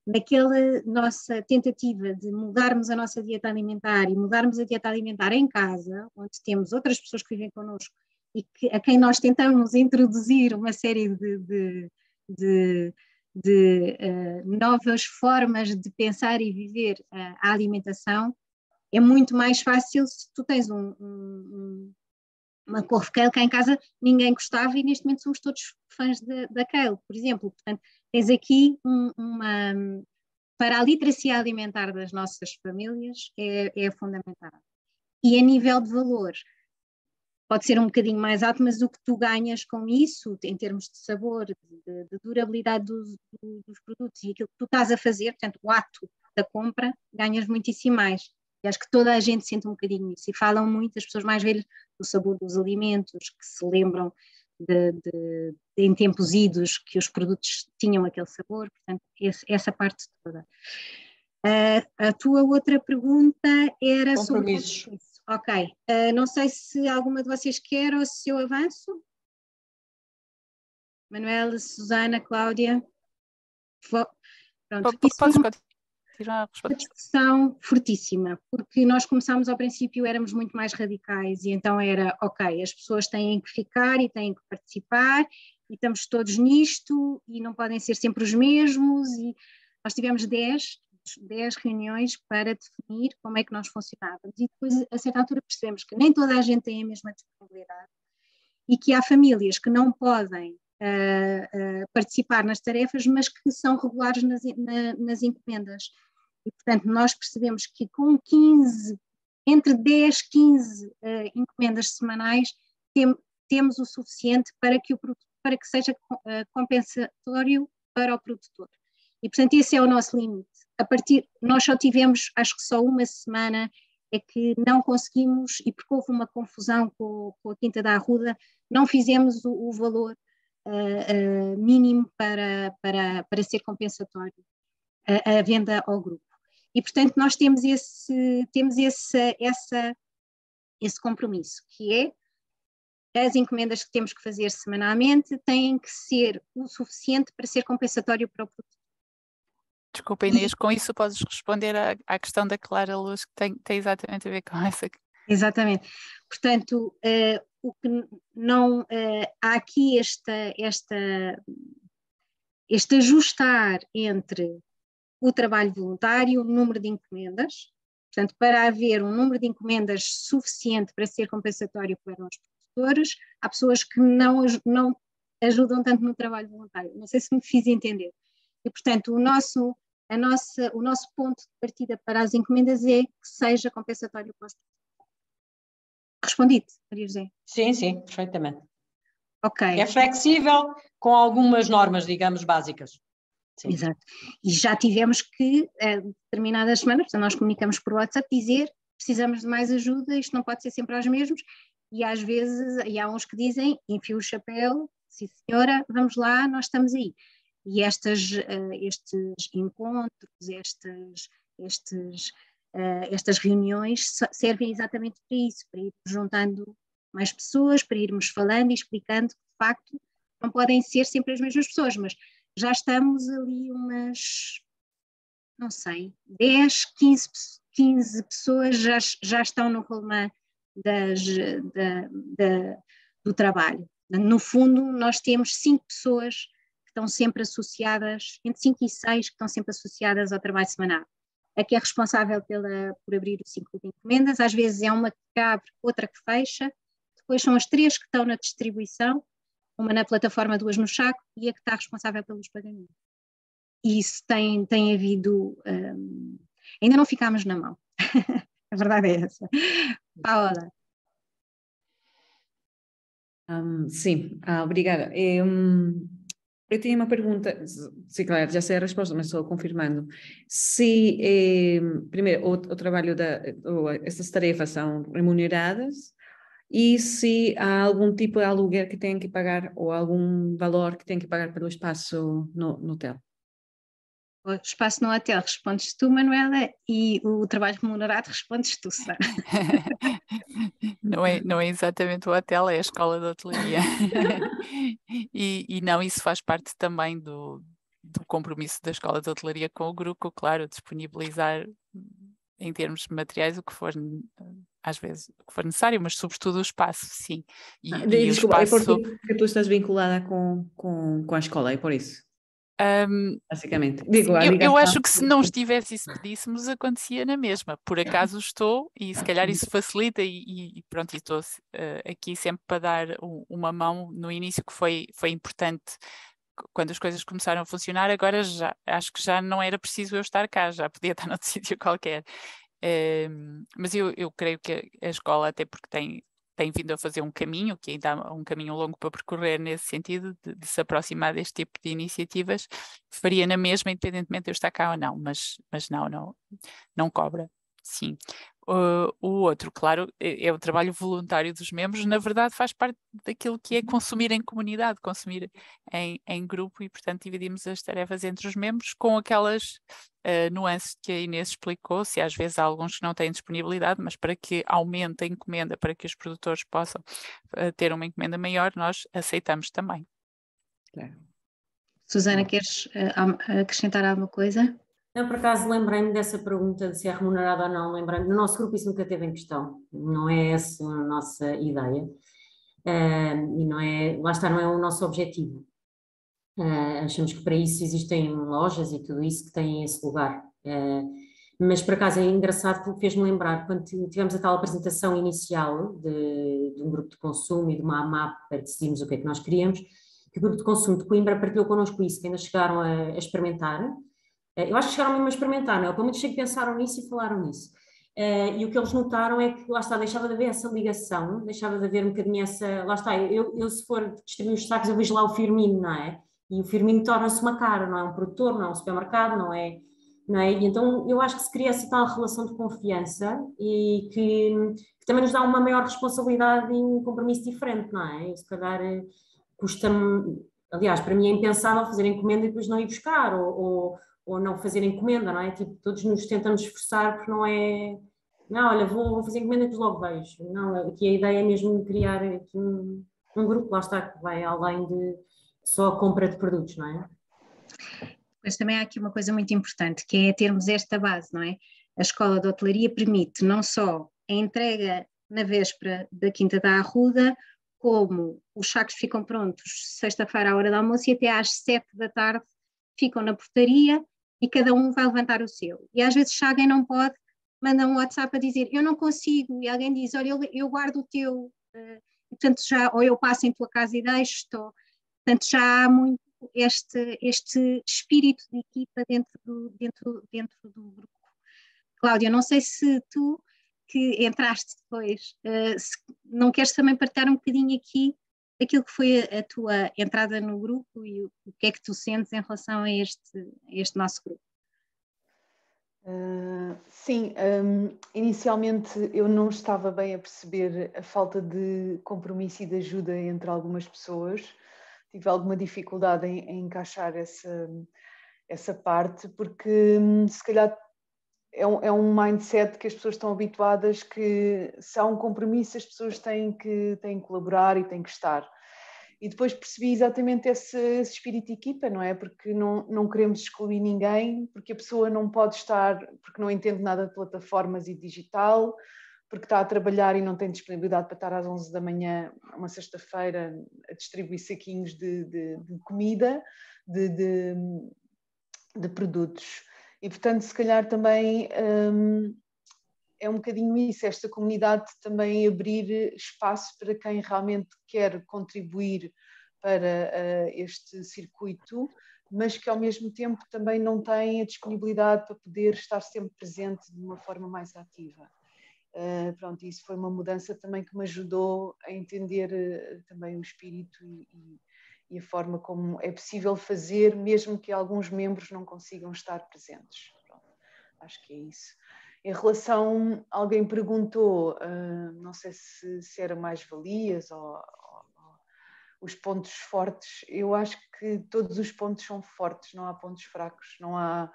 naquela nossa tentativa de mudarmos a nossa dieta alimentar e mudarmos a dieta alimentar em casa, onde temos outras pessoas que vivem connosco e a quem nós tentamos introduzir uma série de novas formas de pensar e viver a alimentação. É muito mais fácil se tu tens uma couve kale cá em casa, ninguém gostava e neste momento somos todos fãs da kale, por exemplo. Portanto, tens aqui para a literacia alimentar das nossas famílias é fundamental. E a nível de valor, pode ser um bocadinho mais alto, mas o que tu ganhas com isso, em termos de sabor, de durabilidade dos produtos e aquilo que tu estás a fazer, portanto, o ato da compra, ganhas muitíssimo mais. E acho que toda a gente sente um bocadinho isso. E falam muito, as pessoas mais velhas, do sabor dos alimentos, que se lembram em tempos idos que os produtos tinham aquele sabor. Portanto, essa parte toda. A tua outra pergunta era compromissos. Sobre compromisso. Ok. Não sei se alguma de vocês quer ou se eu avanço. Manuela, Susana, Cláudia. Pronto. Podes continuar a responder. Uma discussão fortíssima, porque nós começámos ao princípio, éramos muito mais radicais e então era, ok, as pessoas têm que ficar e têm que participar e estamos todos nisto e não podem ser sempre os mesmos e nós tivemos 10 reuniões para definir como é que nós funcionávamos e depois a certa altura percebemos que nem toda a gente tem a mesma disponibilidade e que há famílias que não podem participar nas tarefas, mas que são regulares nas encomendas. E, portanto, nós percebemos que com entre 10 e 15 encomendas semanais, temos o suficiente para que seja compensatório para o produtor. E, portanto, esse é o nosso limite. Nós só tivemos, acho que só uma semana, é que não conseguimos, e porque houve uma confusão com a Quinta da Arruda, não fizemos o valor mínimo para ser compensatório a venda ao grupo. E, portanto, nós temos esse compromisso, que é as encomendas que temos que fazer semanalmente têm que ser o suficiente para ser compensatório para o produto. Desculpa, Inês, com isso podes responder à questão da Clara Luz, que tem exatamente a ver com essa. Exatamente. Portanto, o que não há aqui este ajustar entre o trabalho voluntário, o número de encomendas. Portanto, para haver um número de encomendas suficiente para ser compensatório para os produtores, há pessoas que não ajudam tanto no trabalho voluntário. Não sei se me fiz entender. E, portanto, o nosso ponto de partida para as encomendas é que seja compensatório para os produtores. Respondi-te, Maria José? Sim, perfeitamente. Ok. É flexível com algumas normas, digamos, básicas. Sim. Exato. E já tivemos que, determinadas semanas, portanto, nós comunicamos por WhatsApp, dizer precisamos de mais ajuda, isto não pode ser sempre aos mesmos, e às vezes, e há uns que dizem, enfio o chapéu, sim senhora, vamos lá, nós estamos aí. E estes encontros, estas reuniões servem exatamente para isso, para ir juntando mais pessoas, para irmos falando e explicando que, de facto, não podem ser sempre as mesmas pessoas, mas já estamos ali umas, não sei, 10, 15 pessoas já estão no rolê do trabalho. No fundo, nós temos 5 pessoas que estão sempre associadas, entre 5 e 6 que estão sempre associadas ao trabalho semanal. A que é responsável por abrir o ciclo de encomendas, às vezes é uma que abre, outra que fecha, depois são as 3 que estão na distribuição, uma na plataforma, 2 no saco, e a que está responsável pelos pagamentos. E isso tem havido, ainda não ficámos na mão, a verdade é essa. Paola. Sim, obrigada. Eu tinha uma pergunta, sim, claro, já sei a resposta, mas estou confirmando. Se, primeiro, o trabalho essas tarefas são remuneradas e se há algum tipo de aluguer que tem que pagar ou algum valor que tem que pagar pelo espaço no hotel? O espaço no hotel respondes tu, Manuela, e o trabalho remunerado respondes tu, Sara. Não é exatamente o hotel, é a escola de hotelaria. E não, isso faz parte também do compromisso da escola de hotelaria com o grupo, claro, disponibilizar em termos de materiais o que for, às vezes, o que for necessário, mas sobretudo o espaço, sim. Desculpa, é porque tu estás vinculada com a escola, é por isso? Basicamente. Eu acho que se não estivesse e se pedíssemos, acontecia na mesma. Por acaso estou, e se calhar isso facilita, e pronto, e estou aqui sempre para dar uma mão no início, que foi importante quando as coisas começaram a funcionar. Agora acho que já não era preciso eu estar cá, já podia estar noutro sítio qualquer. Mas eu creio que a escola, até porque tem vindo a fazer um caminho, que ainda há um caminho longo para percorrer nesse sentido, de se aproximar deste tipo de iniciativas, faria na mesma, independentemente de eu estar cá ou não, mas não cobra, sim. O outro, claro, é o trabalho voluntário dos membros, na verdade faz parte daquilo que é consumir em comunidade, consumir em grupo, e portanto dividimos as tarefas entre os membros com aquelas nuances que a Inês explicou, se às vezes há alguns que não têm disponibilidade, mas para que aumente a encomenda, para que os produtores possam ter uma encomenda maior, nós aceitamos também. Susana, queres acrescentar alguma coisa? Não, por acaso lembrei-me dessa pergunta de se é remunerado ou não, lembrei-me, no nosso grupo isso nunca teve em questão, não é essa a nossa ideia, e não é, lá está, não é o nosso objetivo. Achamos que para isso existem lojas e tudo isso que têm esse lugar, mas por acaso é engraçado porque fez-me lembrar, quando tivemos a tal apresentação inicial de um grupo de consumo e de uma AMAP para decidirmos o que é que nós queríamos, que o grupo de consumo de Coimbra partilhou connosco isso, que ainda chegaram a experimentar. Eu acho que chegaram mesmo a experimentar, não é? Pelo menos sei que pensaram nisso e falaram nisso. E o que eles notaram é que, lá está, deixava de haver essa ligação, deixava de haver um bocadinho essa... Lá está, eu se for distribuir os sacos, eu vejo lá o Firmino, não é? E o Firmino torna-se uma cara, não é um produtor, não é um supermercado, não é? E então eu acho que se cria essa tal relação de confiança e que também nos dá uma maior responsabilidade e um compromisso diferente, não é? Se calhar custa-me... Aliás, para mim é impensável fazer encomenda e depois não ir buscar, ou não fazer encomenda, não é? Tipo, todos nos tentamos esforçar porque não é... Não, olha, vou fazer encomenda e depois logo vejo. Não, aqui a ideia é mesmo criar aqui um grupo, lá está, que vai além de só a compra de produtos, não é? Mas também há aqui uma coisa muito importante, que é termos esta base, não é? A Escola de Hotelaria permite não só a entrega na véspera da Quinta da Arruda, como os sacos ficam prontos sexta-feira à hora do almoço e até às 7 da tarde ficam na portaria e cada um vai levantar o seu. E às vezes, se alguém não pode, manda um WhatsApp a dizer, eu não consigo, e alguém diz, olha, eu guardo o teu, portanto já, ou eu passo em tua casa e deixo-te, portanto já há muito este espírito de equipa dentro do grupo. Cláudia, não sei se tu, que entraste depois, se não queres também partilhar um bocadinho aqui aquilo que foi a tua entrada no grupo e o que é que tu sentes em relação a este nosso grupo? Sim, inicialmente eu não estava bem a perceber a falta de compromisso e de ajuda entre algumas pessoas. Tive alguma dificuldade em encaixar essa parte, porque se calhar é um mindset que as pessoas estão habituadas, que se há um compromisso as pessoas têm que colaborar e têm que estar. E depois percebi exatamente esse espírito de equipa, não é? Porque não queremos excluir ninguém, porque a pessoa não pode estar, porque não entende nada de plataformas e digital, porque está a trabalhar e não tem disponibilidade para estar às 11 da manhã, uma sexta-feira, a distribuir saquinhos de comida, de produtos. E, portanto, se calhar também é um bocadinho isso, esta comunidade também abrir espaço para quem realmente quer contribuir para este circuito, mas que ao mesmo tempo também não tem a disponibilidade para poder estar sempre presente de uma forma mais ativa. Pronto, isso foi uma mudança também que me ajudou a entender também o espírito e a forma como é possível fazer, mesmo que alguns membros não consigam estar presentes. Pronto, acho que é isso. Em relação, alguém perguntou, não sei se era mais-valias ou os pontos fortes. Eu acho que todos os pontos são fortes, não há pontos fracos, não há,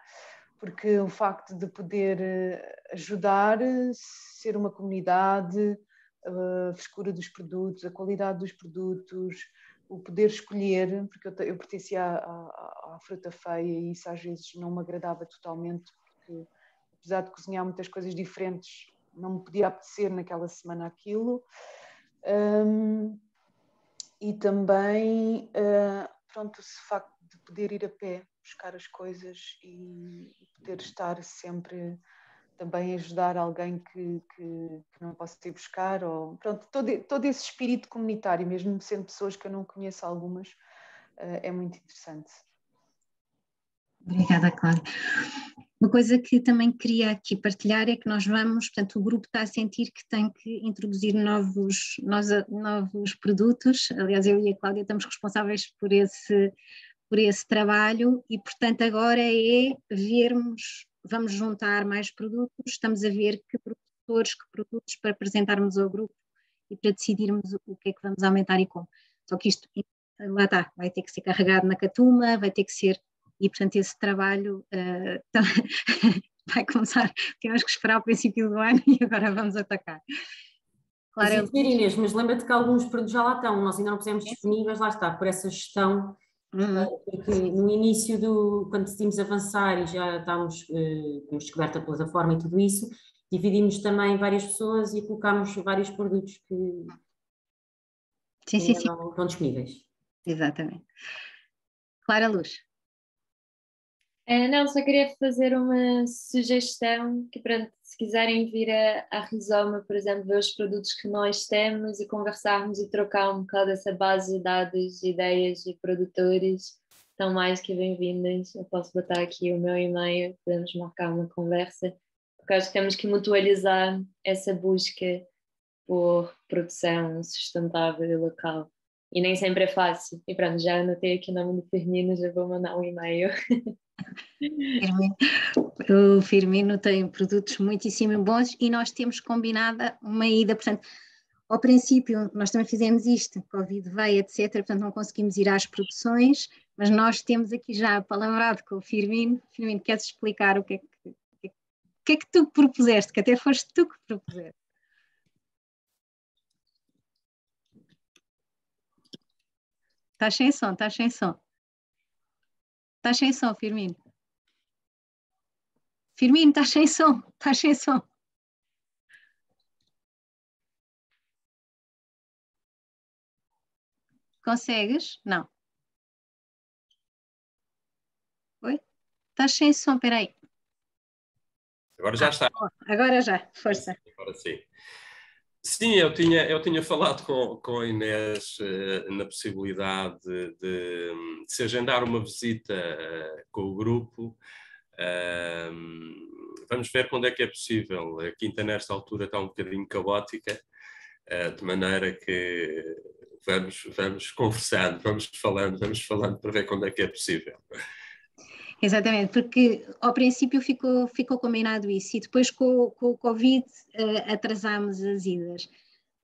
porque o facto de poder ajudar, ser uma comunidade, a frescura dos produtos, a qualidade dos produtos, o poder escolher, porque eu pertencia à fruta feia e isso às vezes não me agradava totalmente, porque apesar de cozinhar muitas coisas diferentes, não me podia apetecer naquela semana aquilo. E também, pronto, o facto de poder ir a pé, buscar as coisas e poder estar sempre também a ajudar alguém que não possa ir buscar, ou pronto, todo esse espírito comunitário, mesmo sendo pessoas que eu não conheço algumas, é muito interessante. Obrigada, Cláudia. Uma coisa que também queria aqui partilhar é que nós vamos, portanto, o grupo está a sentir que tem que introduzir novos produtos. Aliás, eu e a Cláudia estamos responsáveis por esse trabalho e, portanto, agora é vermos, vamos juntar mais produtos, estamos a ver que produtos produtores, que produtos para apresentarmos ao grupo e para decidirmos o que é que vamos aumentar e como. Só que isto, lá está, vai ter que ser carregado na Catuma, vai ter que ser, e portanto esse trabalho vai começar, temos que esperar ao princípio do ano e agora vamos atacar. Claro, Inês, mas lembra-te que alguns produtos já lá estão, nós ainda não pusemos disponíveis, lá está, por essa gestão, porque no início, quando decidimos avançar e já estávamos, tínhamos descoberto a plataforma e tudo isso, dividimos também várias pessoas e colocámos vários produtos que não estão disponíveis. Exatamente. Clara Luz. Não, só queria fazer uma sugestão que, pronto, se quiserem vir à Rizoma, por exemplo, ver os produtos que nós temos e conversarmos e trocar um bocado essa base de dados, ideias e produtores, estão mais que bem-vindas. Eu posso botar aqui o meu e-mail, podemos marcar uma conversa, porque acho que temos que mutualizar essa busca por produção sustentável e local. E nem sempre é fácil. E pronto, já anotei aqui o nome do Firmino, já vou mandar um e-mail. O Firmino tem produtos muitíssimo bons e nós temos combinada uma ida, portanto, ao princípio nós também fizemos isto, Covid veio, etc, portanto não conseguimos ir às produções, mas nós temos aqui já palavrado com o Firmino. Firmino, queres explicar o que é que tu propuseste, que até foste tu que propuseste? Estás sem som, estás sem som. Estás sem som, Firmino. Firmino, estás sem som, estás sem som. Consegues? Não. Oi? Estás sem som, espera aí. Agora já está. Agora já, força. Agora sim. Sim, eu tinha falado com a Inês na possibilidade de se agendar uma visita com o grupo. Vamos ver quando é que é possível. A quinta nesta altura está um bocadinho caótica, de maneira que vamos conversando, vamos falando para ver quando é que é possível. Exatamente, porque ao princípio ficou combinado isso e depois com o Covid atrasámos as idas.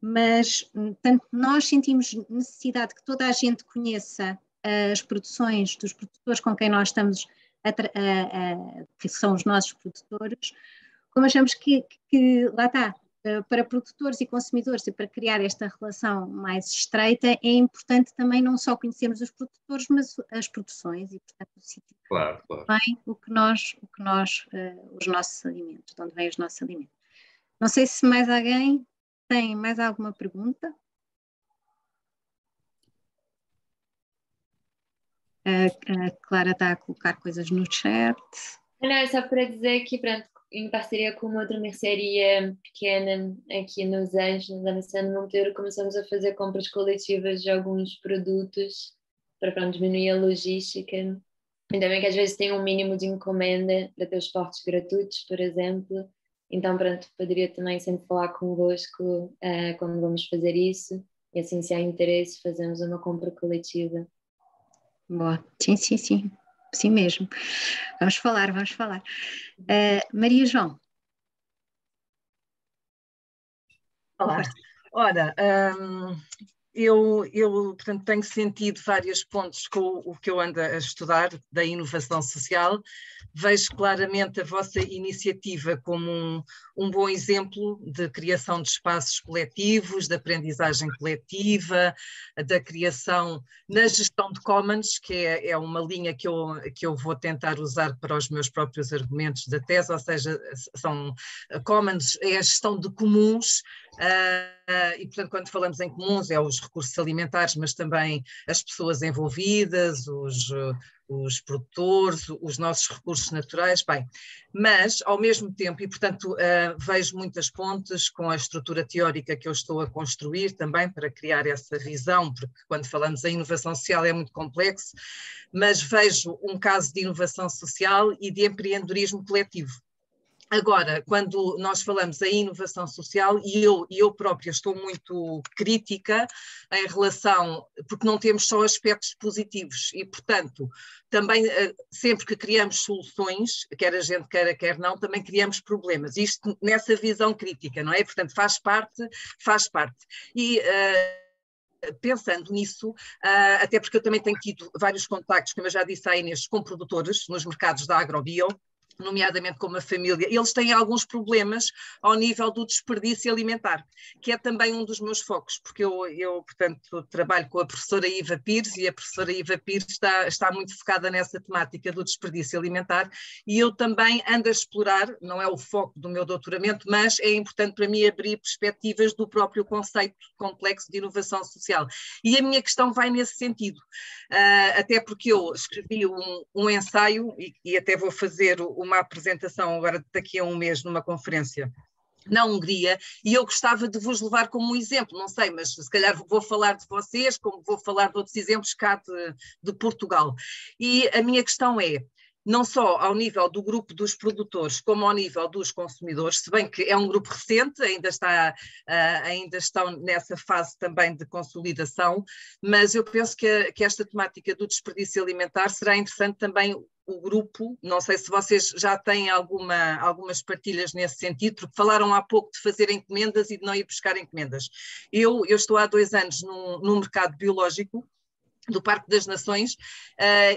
Mas tanto nós sentimos necessidade que toda a gente conheça as produções dos produtores com quem nós estamos, que são os nossos produtores, como achamos que lá está, para produtores e consumidores e para criar esta relação mais estreita, é importante também não só conhecermos os produtores, mas as produções e, portanto, o sítio. Claro. Bem, os nossos alimentos, de onde vêm os nossos alimentos. Não sei se mais alguém tem mais alguma pergunta? A Clara está a colocar coisas no chat. Não, é só para dizer que, pronto, em parceria com uma outra mercearia pequena aqui nos Anjos, na Zona Monteiro, começamos a fazer compras coletivas de alguns produtos para, pronto, diminuir a logística. E também que às vezes tem um mínimo de encomenda para ter os portos gratuitos, por exemplo. Então, pronto, poderia também sempre falar convosco quando vamos fazer isso. E assim, se há interesse, fazemos uma compra coletiva. Boa, sim. Sim mesmo. Vamos falar. Maria João. Olá. Ora, eu portanto, tenho sentido vários pontos com o que eu ando a estudar da inovação social. Vejo claramente a vossa iniciativa como um bom exemplo de criação de espaços coletivos, de aprendizagem coletiva, da criação na gestão de commons, que é uma linha que eu vou tentar usar para os meus próprios argumentos da tese, ou seja, são commons, é a gestão de comuns, e portanto quando falamos em comuns é os recursos alimentares, mas também as pessoas envolvidas, os produtores, os nossos recursos naturais, bem, mas ao mesmo tempo, e portanto vejo muitas pontes com a estrutura teórica que eu estou a construir também para criar essa visão, porque quando falamos em inovação social é muito complexo, mas vejo um caso de inovação social e de empreendedorismo coletivo. Agora, quando nós falamos em inovação social, e eu própria estou muito crítica em relação, porque não temos só aspectos positivos e, portanto, também sempre que criamos soluções, quer a gente queira, quer não, também criamos problemas. Isto nessa visão crítica, não é? Portanto, faz parte. E pensando nisso, até porque eu também tenho tido vários contactos, como eu já disse à Inês, com produtores nos mercados da agrobio, nomeadamente com uma família, eles têm alguns problemas ao nível do desperdício alimentar, que é também um dos meus focos, porque eu portanto, trabalho com a professora Iva Pires, e a professora Iva Pires está muito focada nessa temática do desperdício alimentar, e eu também ando a explorar, não é o foco do meu doutoramento, mas é importante para mim abrir perspectivas do próprio conceito complexo de inovação social. E a minha questão vai nesse sentido, até porque eu escrevi um ensaio, e até vou fazer uma apresentação agora daqui a um mês numa conferência na Hungria, e eu gostava de vos levar como um exemplo, não sei, mas se calhar vou falar de vocês, como vou falar de outros exemplos cá de Portugal. E a minha questão é, não só ao nível do grupo dos produtores, como ao nível dos consumidores, se bem que é um grupo recente, ainda estão nessa fase também de consolidação, mas eu penso que esta temática do desperdício alimentar será interessante também o grupo, não sei se vocês já têm algumas partilhas nesse sentido, porque falaram há pouco de fazer encomendas e de não ir buscar encomendas. Eu estou há 2 anos no mercado biológico do Parque das Nações,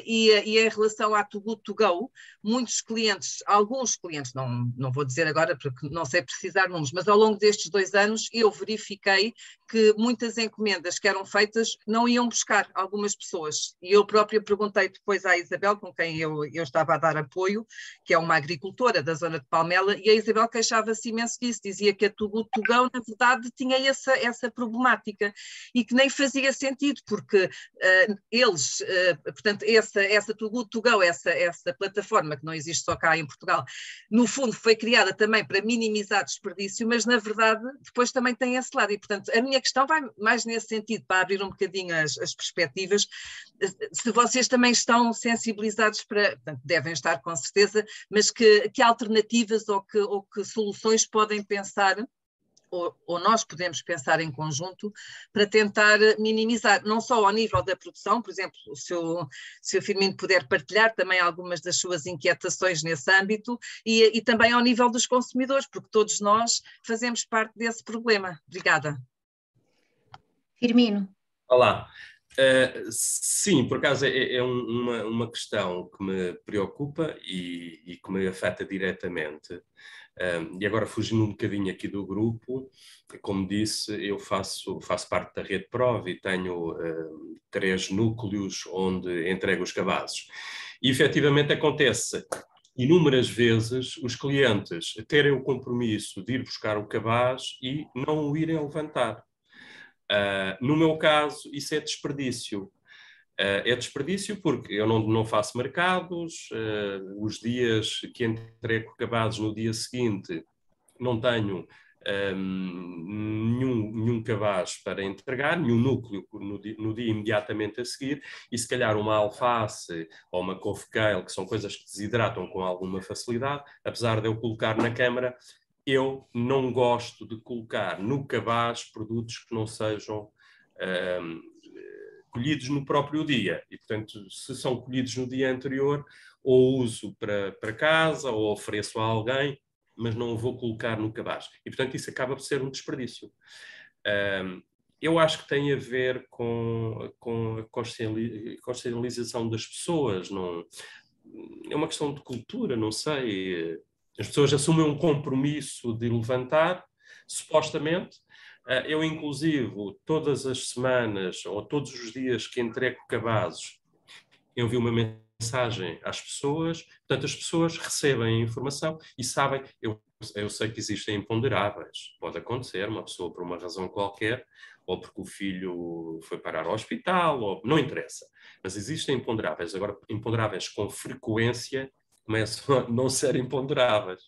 e em relação à Too Good To Go, muitos clientes, alguns clientes, não vou dizer agora porque não sei precisar números, mas ao longo destes 2 anos eu verifiquei que muitas encomendas que eram feitas não iam buscar algumas pessoas, e eu própria perguntei depois à Isabel, com quem eu estava a dar apoio, que é uma agricultora da zona de Palmela, e a Isabel queixava-se imenso disso, dizia que a Too Good To Go na verdade tinha essa problemática, e que nem fazia sentido, porque eles, portanto, essa Too Good To Go, essa plataforma que não existe só cá em Portugal, no fundo foi criada também para minimizar desperdício, mas na verdade depois também tem esse lado, e portanto a minha questão vai mais nesse sentido, para abrir um bocadinho as perspectivas, se vocês também estão sensibilizados para, portanto, devem estar com certeza, mas que alternativas ou que soluções podem pensar, ou nós podemos pensar em conjunto para tentar minimizar, não só ao nível da produção, por exemplo, se o Firmino puder partilhar também algumas das suas inquietações nesse âmbito, e também ao nível dos consumidores, porque todos nós fazemos parte desse problema. Obrigada. Firmino. Olá. Sim, por acaso é uma questão que me preocupa e que me afeta diretamente. E agora, fugindo um bocadinho aqui do grupo, como disse, eu faço parte da Rede Prov e tenho 3 núcleos onde entrego os cabazes. E efetivamente acontece inúmeras vezes os clientes terem o compromisso de ir buscar o cabaz e não o irem levantar. No meu caso, isso é desperdício. É desperdício porque eu não faço mercados, os dias que entrego cabazes no dia seguinte não tenho nenhum cabaz para entregar, nenhum núcleo no dia imediatamente a seguir, e se calhar uma alface ou uma couve-kale, que são coisas que desidratam com alguma facilidade, apesar de eu colocar na câmara, eu não gosto de colocar no cabaz produtos que não sejam colhidos no próprio dia. E, portanto, se são colhidos no dia anterior, ou uso para casa, ou ofereço a alguém, mas não o vou colocar no cabaz. E, portanto, isso acaba por ser um desperdício. Eu acho que tem a ver com a consciencialização das pessoas. Não, é uma questão de cultura, não sei. As pessoas assumem um compromisso de levantar, supostamente. Eu, inclusive, todas as semanas ou todos os dias que entrego cabazes, envio uma mensagem às pessoas. Portanto, as pessoas recebem a informação e sabem. Eu sei que existem imponderáveis. Pode acontecer, uma pessoa por uma razão qualquer, ou porque o filho foi parar ao hospital, ou não interessa. Mas existem imponderáveis. Agora, imponderáveis com frequência começam a não ser imponderáveis.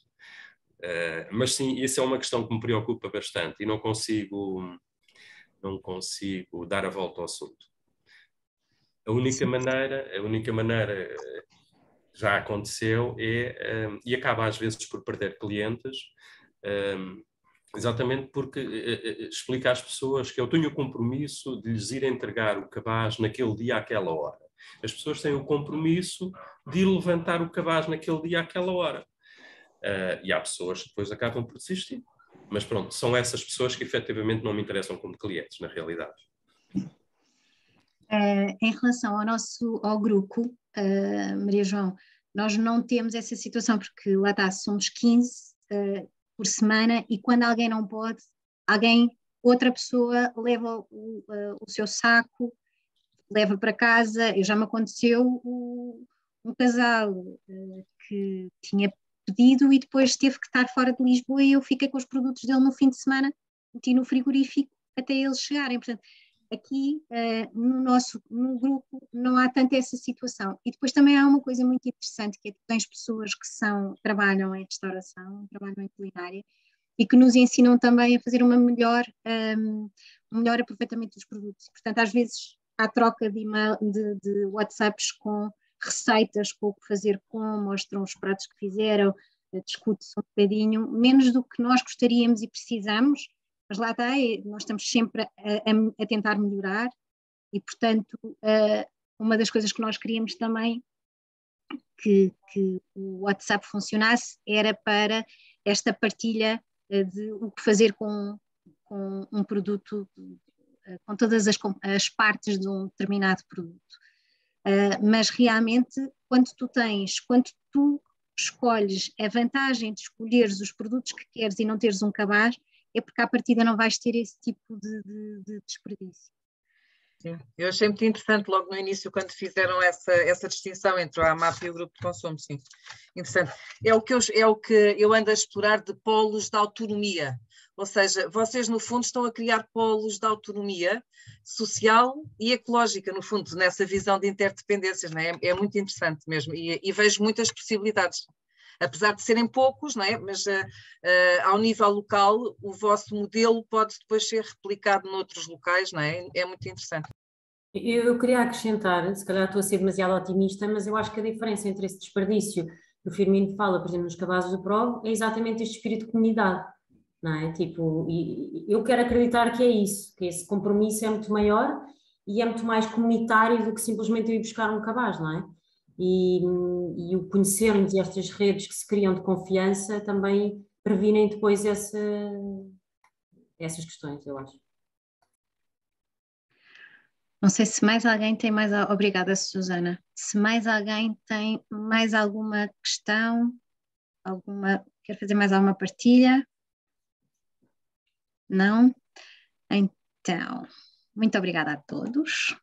Mas sim, isso é uma questão que me preocupa bastante e não consigo dar a volta ao assunto. A única maneira já aconteceu, e acaba às vezes por perder clientes, exatamente porque explica às pessoas que eu tenho o compromisso de lhes ir entregar o cabaz naquele dia, àquela hora. As pessoas têm o compromisso de levantar o cabaz naquele dia, àquela hora. E há pessoas que depois acabam por desistir. Mas pronto, são essas pessoas que efetivamente não me interessam como clientes, na realidade. Em relação ao grupo, Maria João, nós não temos essa situação, porque lá está, somos 15 por semana, e quando alguém não pode, outra pessoa leva o seu saco, leva para casa. Já me aconteceu um casal que tinha pedido e depois teve que estar fora de Lisboa, e eu fiquei com os produtos dele no fim de semana, meti no frigorífico até eles chegarem. Portanto, aqui no grupo não há tanto essa situação. E depois também há uma coisa muito interessante, que é que tens pessoas que trabalham em restauração, trabalham em culinária, e que nos ensinam também a fazer um melhor aproveitamento dos produtos. Portanto, às vezes há troca de WhatsApps com receitas, com o que fazer, mostram os pratos que fizeram, discute-se um bocadinho, menos do que nós gostaríamos e precisamos, mas lá está, nós estamos sempre a tentar melhorar, e portanto uma das coisas que nós queríamos também que o WhatsApp funcionasse era para esta partilha de o que fazer com um produto, com todas as partes de um determinado produto. Mas realmente, quando tu escolhes a vantagem de escolheres os produtos que queres e não teres um cabaz, é porque à partida não vais ter esse tipo de desperdício. Sim, eu achei muito interessante logo no início, quando fizeram essa distinção entre a AMAP e o grupo de consumo. Sim, interessante. É o que eu ando a explorar, de polos de autonomia. Ou seja, vocês no fundo estão a criar polos de autonomia social e ecológica, no fundo, nessa visão de interdependências, não é? É muito interessante mesmo, e vejo muitas possibilidades. Apesar de serem poucos, não é? Mas ao nível local, o vosso modelo pode depois ser replicado noutros locais, não é? É muito interessante. Eu queria acrescentar, se calhar estou a ser demasiado otimista, mas eu acho que a diferença entre esse desperdício que o Firmino fala, por exemplo, nos cabazes do Prog, é exatamente este espírito de comunidade, não é? Tipo, e eu quero acreditar que é isso, que esse compromisso é muito maior e é muito mais comunitário do que simplesmente eu ir buscar um cabaz, não é? E o conhecermos estas redes que se criam de confiança também previnem depois essas questões, eu acho. Não sei se mais alguém tem mais... Obrigada, Susana. Se mais alguém tem mais alguma questão, quer fazer mais alguma partilha? Não? Então, muito obrigada a todos.